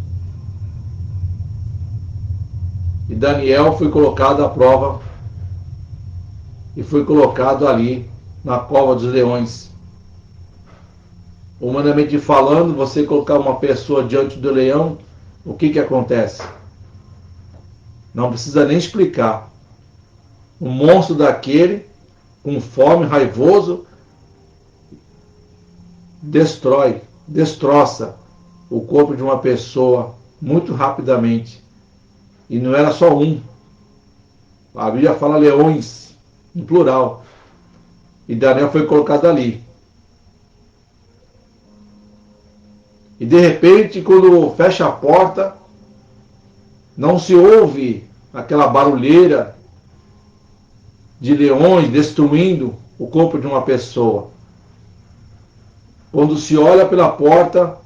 E Daniel foi colocado à prova e foi colocado ali na cova dos leões. Humanamente falando, você colocar uma pessoa diante do leão, o que acontece? Não precisa nem explicar. Um monstro daquele, com fome, raivoso, destroça o corpo de uma pessoa muito rapidamente. E não era só um. A Bíblia fala leões, em plural. E Daniel foi colocado ali. E de repente, quando fecha a porta, não se ouve aquela barulheira de leões destruindo o corpo de uma pessoa. Quando se olha pela porta,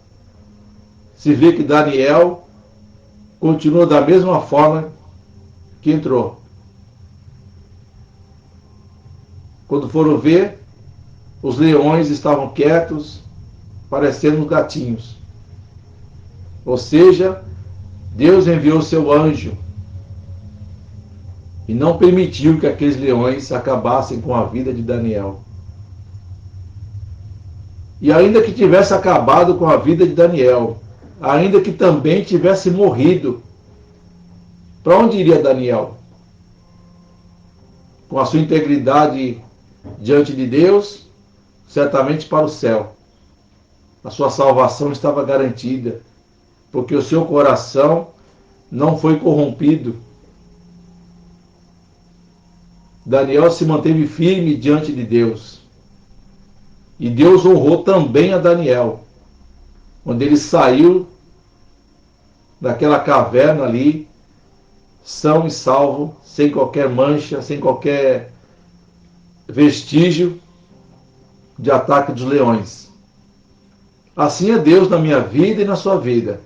se vê que Daniel continua da mesma forma que entrou. Quando foram ver, os leões estavam quietos, parecendo gatinhos. Ou seja, Deus enviou seu anjo e não permitiu que aqueles leões acabassem com a vida de Daniel. E ainda que tivesse acabado com a vida de Daniel, ainda que também tivesse morrido, para onde iria Daniel? Com a sua integridade diante de Deus, certamente para o céu. A sua salvação estava garantida, porque o seu coração não foi corrompido. Daniel se manteve firme diante de Deus. E Deus honrou também a Daniel, quando ele saiu daquela caverna ali, são e salvo, sem qualquer mancha, sem qualquer vestígio de ataque dos leões. Assim é Deus na minha vida e na sua vida.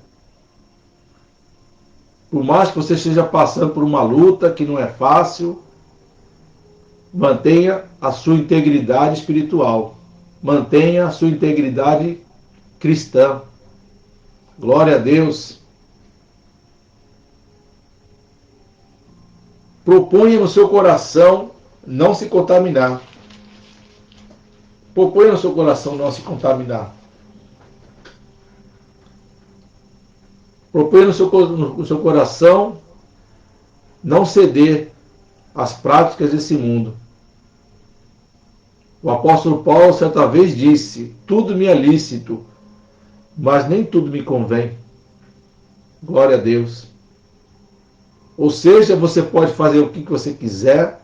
Por mais que você esteja passando por uma luta que não é fácil, mantenha a sua integridade espiritual. Mantenha a sua integridade cristã. Glória a Deus. Proponha no seu coração não se contaminar. Proponha no seu coração não se contaminar. Proponha no seu coração não ceder às práticas desse mundo. O apóstolo Paulo certa vez disse: tudo me é lícito, mas nem tudo me convém. Glória a Deus. Ou seja, você pode fazer o que você quiser.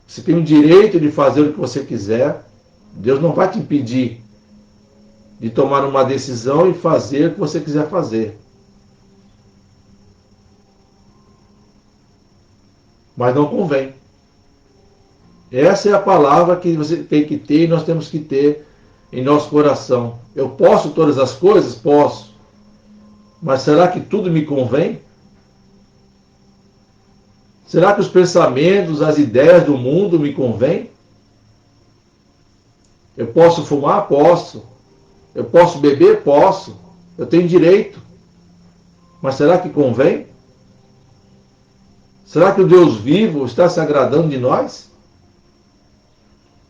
Você tem o direito de fazer o que você quiser. Deus não vai te impedir de tomar uma decisão e fazer o que você quiser fazer. Mas não convém. Essa é a palavra que você tem que ter e nós temos que ter em nosso coração. Eu posso todas as coisas? Posso. Mas será que tudo me convém? Será que os pensamentos, as ideias do mundo me convêm? Eu posso fumar? Posso. Eu posso beber? Posso. Eu tenho direito. Mas será que convém? Será que o Deus vivo está se agradando de nós?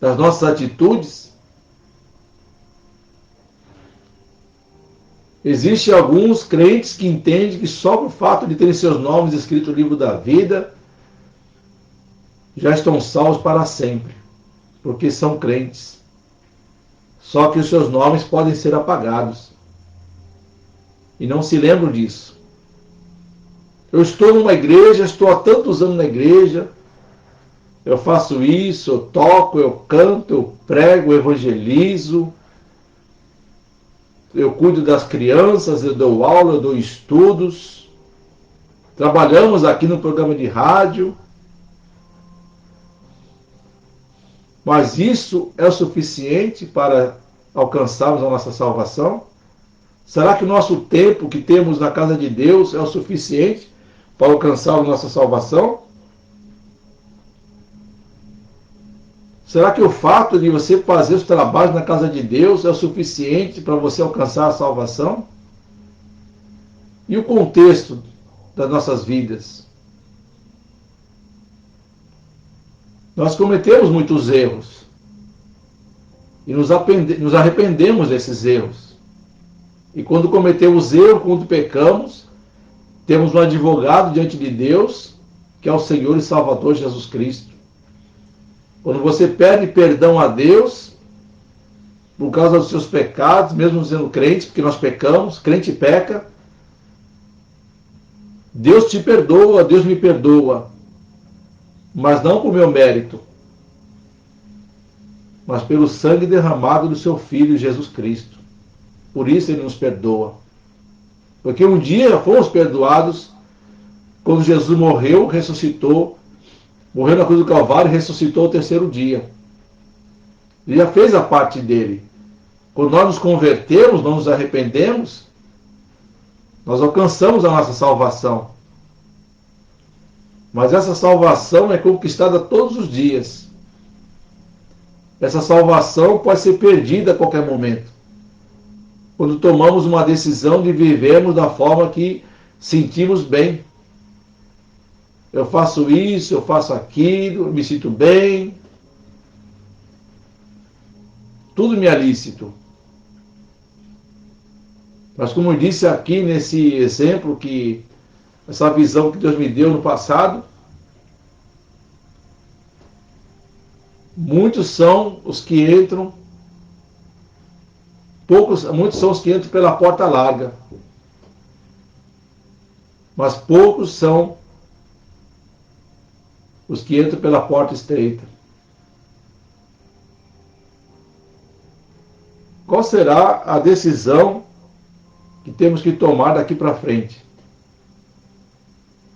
Das nossas atitudes? Existem alguns crentes que entendem que só por fato de terem seus nomes escritos no livro da vida, já estão salvos para sempre, porque são crentes. Só que os seus nomes podem ser apagados. E não se lembram disso. Eu estou numa igreja, estou há tantos anos na igreja, eu faço isso, eu toco, eu canto, eu prego, eu evangelizo, eu cuido das crianças, eu dou aula, eu dou estudos, trabalhamos aqui no programa de rádio, Mas isso é o suficiente para alcançarmos a nossa salvação? Será que o nosso tempo que temos na casa de Deus é o suficiente para alcançar a nossa salvação? Será que o fato de você fazer os trabalhos na casa de Deus é o suficiente para você alcançar a salvação? E o contexto das nossas vidas? Nós cometemos muitos erros e nos arrependemos desses erros. E quando cometemos erros, quando pecamos, temos um advogado diante de Deus, que é o Senhor e Salvador Jesus Cristo. Quando você pede perdão a Deus, por causa dos seus pecados, mesmo sendo crente, porque nós pecamos, crente peca, Deus te perdoa, Deus me perdoa, mas não por meu mérito, mas pelo sangue derramado do seu Filho Jesus Cristo. Por isso Ele nos perdoa. Porque um dia fomos perdoados quando Jesus morreu, ressuscitou, morreu na cruz do Calvário e ressuscitou ao terceiro dia. Ele já fez a parte dele. Quando nós nos convertemos, nós nos arrependemos, nós alcançamos a nossa salvação. Mas essa salvação é conquistada todos os dias. Essa salvação pode ser perdida a qualquer momento. Quando tomamos uma decisão de vivermos da forma que sentimos bem. Eu faço isso, eu faço aquilo, eu me sinto bem. Tudo me é lícito. Mas como eu disse aqui nesse exemplo, que essa visão que Deus me deu no passado, muitos são os que entram, muitos são os que entram pela porta larga, mas poucos são os que entram pela porta estreita. Qual será a decisão que temos que tomar daqui para frente?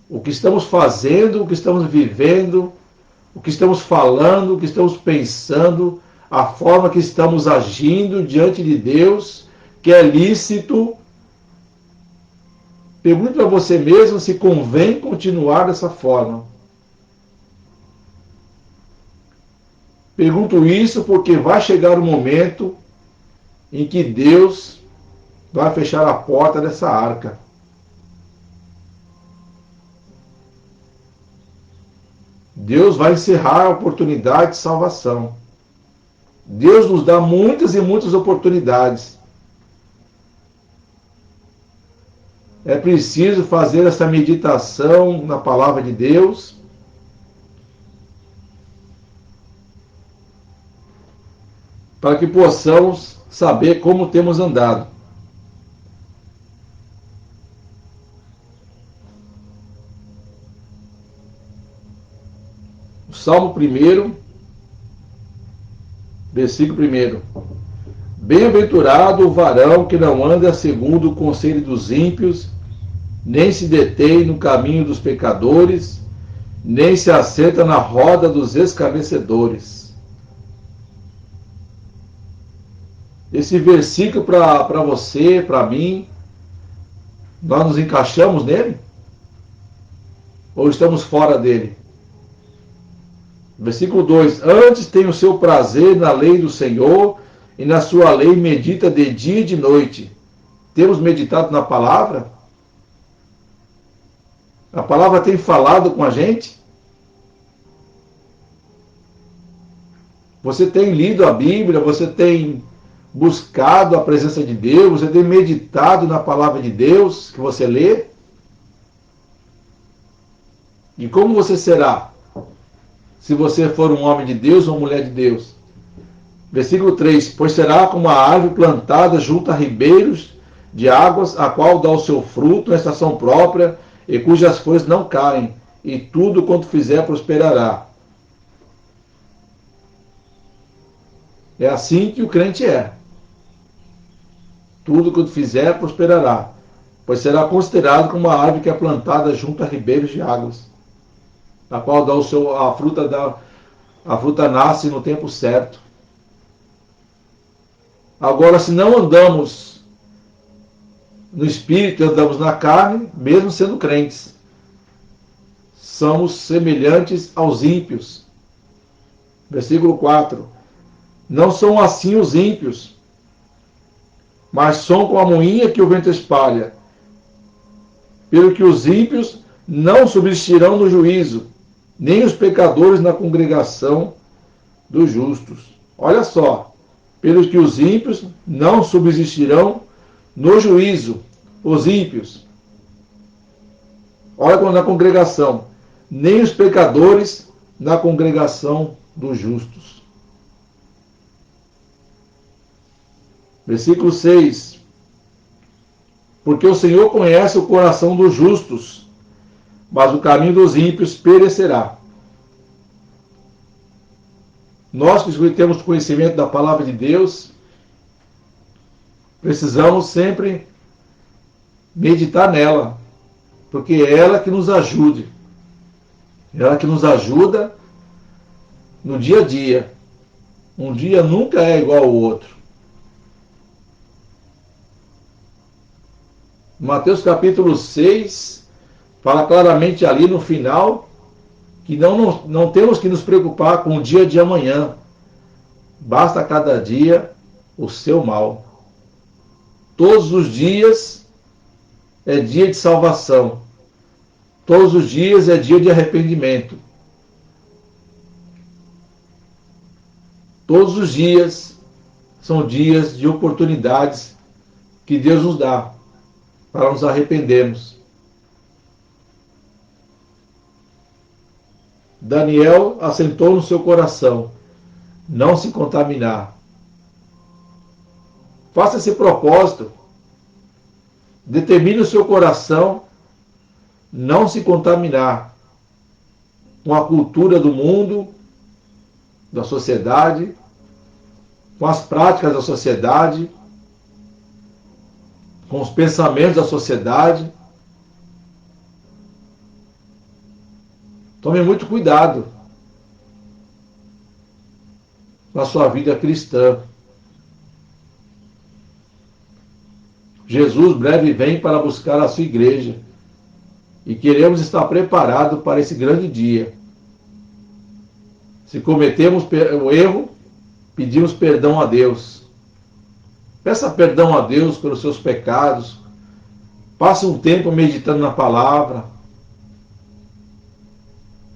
O que estamos fazendo, o que estamos vivendo, o que estamos falando, o que estamos pensando, a forma que estamos agindo diante de Deus, que é lícito. Pergunte para você mesmo se convém continuar dessa forma. Pergunto isso porque vai chegar o momento em que Deus vai fechar a porta dessa arca. Deus vai encerrar a oportunidade de salvação. Deus nos dá muitas e muitas oportunidades. É preciso fazer essa meditação na palavra de Deus, para que possamos saber como temos andado. Salmo 1, versículo 1. Bem-aventurado o varão que não anda segundo o conselho dos ímpios, nem se detém no caminho dos pecadores, nem se assenta na roda dos escarnecedores. Esse versículo para você, para mim, nós nos encaixamos nele? Ou estamos fora dele? Versículo 2: Antes tem o seu prazer na lei do Senhor, e na sua lei medita de dia e de noite. Temos meditado na palavra? A palavra tem falado com a gente? Você tem lido a Bíblia? Você tem buscado a presença de Deus? Você tem meditado na palavra de Deus que você lê? E como você será se você for um homem de Deus ou uma mulher de Deus? Versículo 3: Pois será como a árvore plantada junto a ribeiros de águas, a qual dá o seu fruto na estação própria, e cujas folhas não caem, e tudo quanto fizer prosperará. É assim que o crente é. Tudo quanto fizer prosperará, pois será considerado como uma árvore que é plantada junto a ribeiros de águas, a qual dá a fruta A fruta nasce no tempo certo. Agora, se não andamos no Espírito, andamos na carne, mesmo sendo crentes, somos semelhantes aos ímpios. Versículo 4. Não são assim os ímpios, mas são como a moinha que o vento espalha. Pelo que os ímpios não subsistirão no juízo, nem os pecadores na congregação dos justos. Olha só, pelo que os ímpios não subsistirão no juízo, os ímpios. Olha na congregação, nem os pecadores na congregação dos justos. Versículo 6. Porque o Senhor conhece o coração dos justos, mas o caminho dos ímpios perecerá. Nós que temos conhecimento da palavra de Deus, precisamos sempre meditar nela, porque é ela que nos ajude. É ela que nos ajuda no dia a dia. Um dia nunca é igual ao outro. Mateus capítulo 6 fala claramente ali no final que não temos que nos preocupar com o dia de amanhã. Basta cada dia o seu mal. Todos os dias é dia de salvação. Todos os dias é dia de arrependimento. Todos os dias são dias de oportunidades que Deus nos dá para nos arrependermos. Daniel assentou no seu coração não se contaminar. Faça esse propósito. Determine o seu coração não se contaminar com a cultura do mundo, da sociedade, com as práticas da sociedade, com os pensamentos da sociedade. Tome muito cuidado com a sua vida cristã. Jesus breve vem para buscar a sua igreja e queremos estar preparados para esse grande dia. Se cometemos o erro, pedimos perdão a Deus. Peça perdão a Deus pelos seus pecados. Passe um tempo meditando na palavra.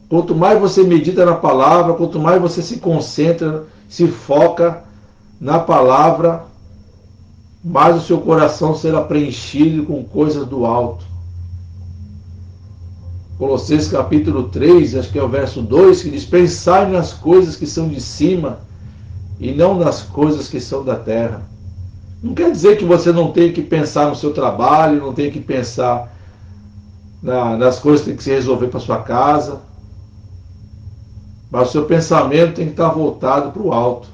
Quanto mais você medita na palavra, quanto mais você se concentra, se foca na palavra, mais o seu coração será preenchido com coisas do alto. Colossenses capítulo 3, acho que é o verso 2, que diz: pensai nas coisas que são de cima e não nas coisas que são da terra. Não quer dizer que você não tem que pensar no seu trabalho, não tem que pensar nas coisas que tem que se resolver para sua casa, mas o seu pensamento tem que estar voltado para o alto.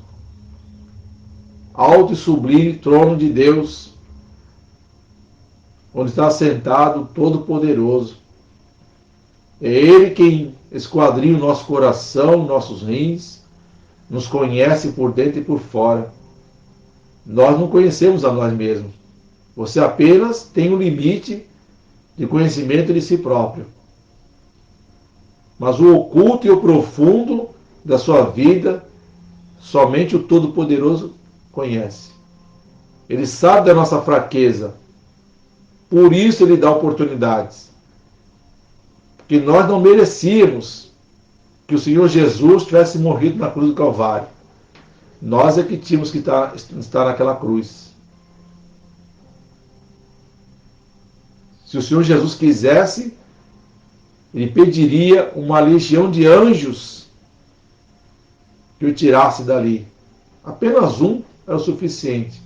Alto e sublime trono de Deus, onde está sentado o Todo-Poderoso. É Ele quem esquadrinha o nosso coração, nossos rins, nos conhece por dentro e por fora. Nós não conhecemos a nós mesmos. Você apenas tem um limite de conhecimento de si próprio. Mas o oculto e o profundo da sua vida, somente o Todo-Poderoso conhece. Ele sabe da nossa fraqueza. Por isso Ele dá oportunidades. Porque nós não merecíamos que o Senhor Jesus tivesse morrido na cruz do Calvário. Nós é que tínhamos que estar naquela cruz. Se o Senhor Jesus quisesse, Ele pediria uma legião de anjos que o tirasse dali. Apenas um era o suficiente.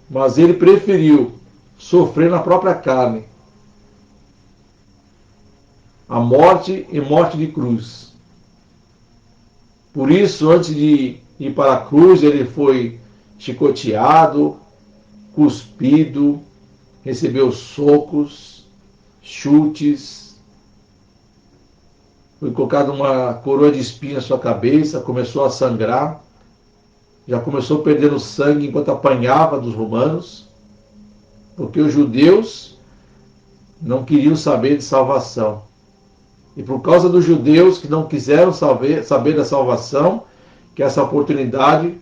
Mas Ele preferiu sofrer na própria carne a morte e morte de cruz. Por isso, antes de ir para a cruz, Ele foi chicoteado, cuspido, recebeu socos, chutes, foi colocada uma coroa de espinhos na sua cabeça, começou a sangrar, já começou perdendo sangue enquanto apanhava dos romanos, porque os judeus não queriam saber de salvação. E por causa dos judeus que não quiseram saber da salvação, que essa oportunidade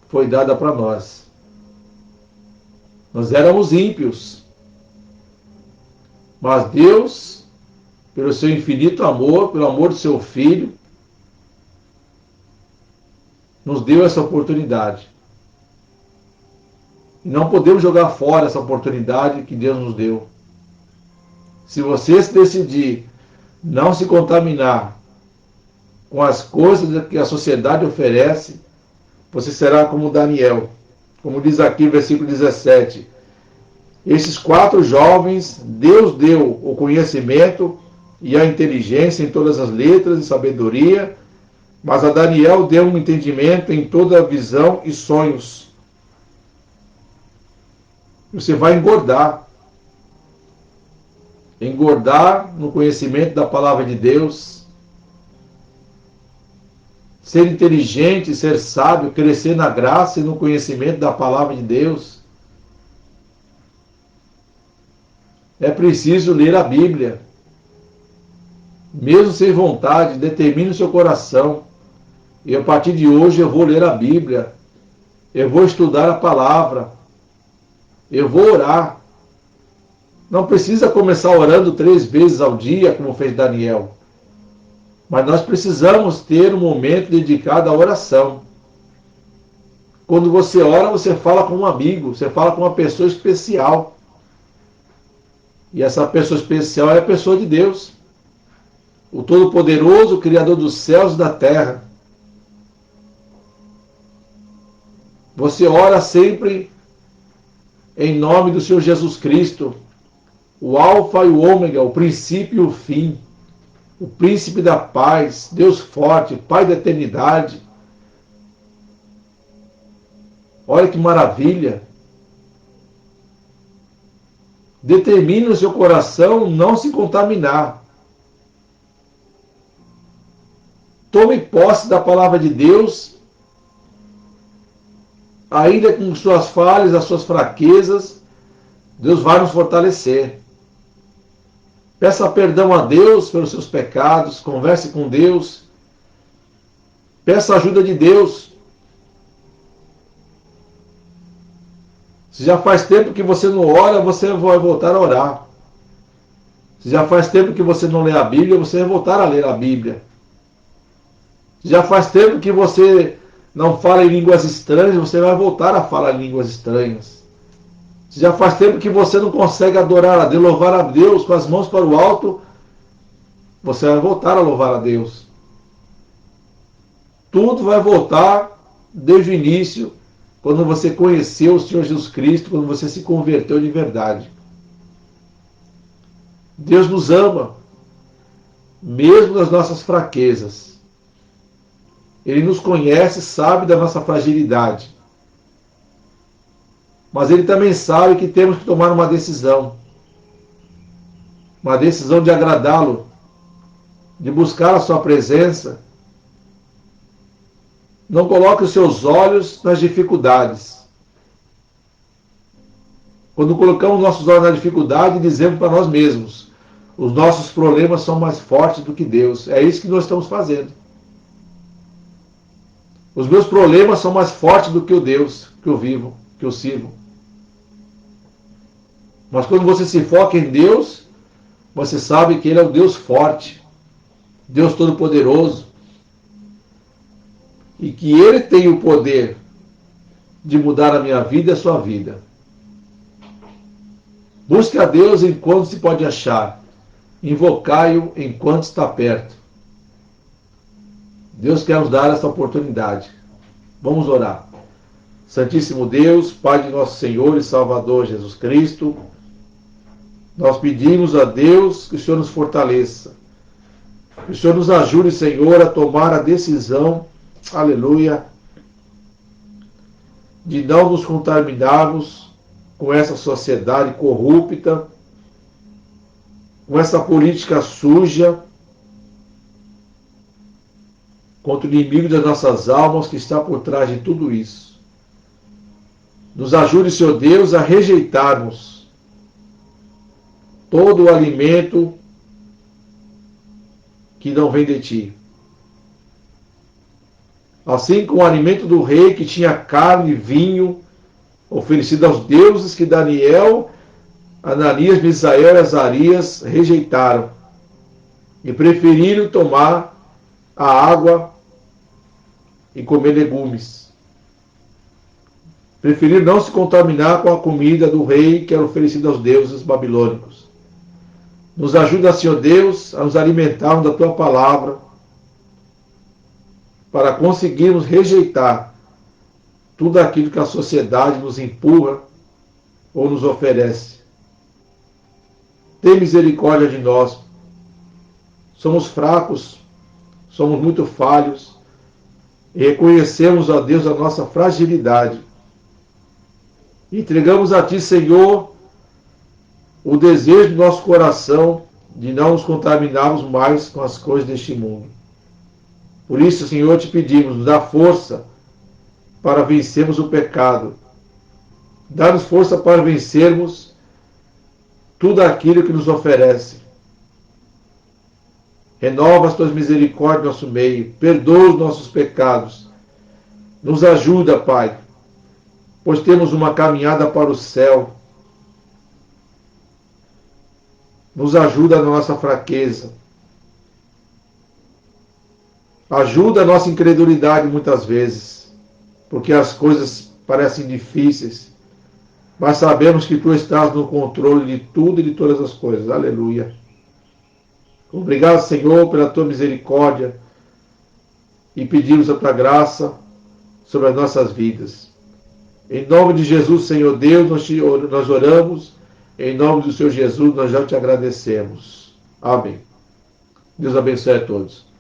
foi dada para nós. Nós éramos ímpios, mas Deus, pelo seu infinito amor, pelo amor do seu Filho, nos deu essa oportunidade. E não podemos jogar fora essa oportunidade que Deus nos deu. Se você se decidir não se contaminar com as coisas que a sociedade oferece, você será como Daniel. Como diz aqui no versículo 17. Esses 4 jovens, Deus deu o conhecimento e a inteligência em todas as letras e sabedoria, mas a Daniel deu um entendimento em toda a visão e sonhos. Você vai engordar. Engordar no conhecimento da palavra de Deus. Ser inteligente, ser sábio, crescer na graça e no conhecimento da palavra de Deus. É preciso ler a Bíblia. Mesmo sem vontade, determine o seu coração. E a partir de hoje eu vou ler a Bíblia. Eu vou estudar a palavra. Eu vou orar. Não precisa começar orando 3 vezes ao dia, como fez Daniel. Mas nós precisamos ter um momento dedicado à oração. Quando você ora, você fala com um amigo, você fala com uma pessoa especial. E essa pessoa especial é a pessoa de Deus. O Todo-Poderoso, o Criador dos céus e da terra. Você ora sempre em nome do Senhor Jesus Cristo, o Alfa e o Ômega, o princípio e o fim, o príncipe da paz, Deus forte, Pai da eternidade. Olha que maravilha. Determine no seu coração não se contaminar. Tome posse da palavra de Deus, ainda com suas falhas, as suas fraquezas, Deus vai nos fortalecer. Peça perdão a Deus pelos seus pecados, converse com Deus, peça a ajuda de Deus. Se já faz tempo que você não ora, você vai voltar a orar. Se já faz tempo que você não lê a Bíblia, você vai voltar a ler a Bíblia. Se já faz tempo que você não fala em línguas estranhas, você vai voltar a falar em línguas estranhas. Se já faz tempo que você não consegue adorar a Deus, louvar a Deus com as mãos para o alto, você vai voltar a louvar a Deus. Tudo vai voltar desde o início, quando você conheceu o Senhor Jesus Cristo, quando você se converteu de verdade. Deus nos ama, mesmo nas nossas fraquezas. Ele nos conhece, sabe da nossa fragilidade. Mas Ele também sabe que temos que tomar uma decisão. Uma decisão de agradá-lo, de buscar a sua presença. Não coloque os seus olhos nas dificuldades. Quando colocamos nossos olhos na dificuldade, dizemos para nós mesmos, os nossos problemas são mais fortes do que Deus. É isso que nós estamos fazendo. Os meus problemas são mais fortes do que o Deus que eu vivo, que eu sirvo. Mas quando você se foca em Deus, você sabe que Ele é o Deus forte, Deus Todo-Poderoso, e que Ele tem o poder de mudar a minha vida e a sua vida. Busque a Deus enquanto se pode achar, invocai-o enquanto está perto. Deus quer nos dar essa oportunidade. Vamos orar. Santíssimo Deus, Pai de nosso Senhor e Salvador Jesus Cristo, nós pedimos a Deus que o Senhor nos fortaleça, que o Senhor nos ajude, Senhor, a tomar a decisão, aleluia, de não nos contaminarmos com essa sociedade corrupta, com essa política suja, contra o inimigo das nossas almas que está por trás de tudo isso. Nos ajude, Senhor Deus, a rejeitarmos todo o alimento que não vem de Ti. Assim como o alimento do rei que tinha carne e vinho oferecido aos deuses que Daniel, Ananias, Misael e Azarias rejeitaram e preferiram tomar a água e comer legumes. Preferiram não se contaminar com a comida do rei que era oferecida aos deuses babilônicos. Nos ajuda, Senhor Deus, a nos alimentarmos da Tua palavra para conseguirmos rejeitar tudo aquilo que a sociedade nos empurra ou nos oferece. Tem misericórdia de nós. Somos fracos, somos muito falhos e reconhecemos, ó Deus, a nossa fragilidade. Entregamos a Ti, Senhor, o desejo do nosso coração de não nos contaminarmos mais com as coisas deste mundo. Por isso, Senhor, te pedimos, nos dá força para vencermos o pecado. Dá-nos força para vencermos tudo aquilo que nos oferece. Renova as Tuas misericórdias no nosso meio. Perdoa os nossos pecados. Nos ajuda, Pai, pois temos uma caminhada para o céu. Nos ajuda na nossa fraqueza. Ajuda a nossa incredulidade muitas vezes, porque as coisas parecem difíceis, mas sabemos que Tu estás no controle de tudo e de todas as coisas. Aleluia. Obrigado, Senhor, pela Tua misericórdia e pedimos a Tua graça sobre as nossas vidas. Em nome de Jesus, Senhor Deus, nós oramos. Em nome do Senhor Jesus, nós já te agradecemos. Amém. Deus abençoe a todos.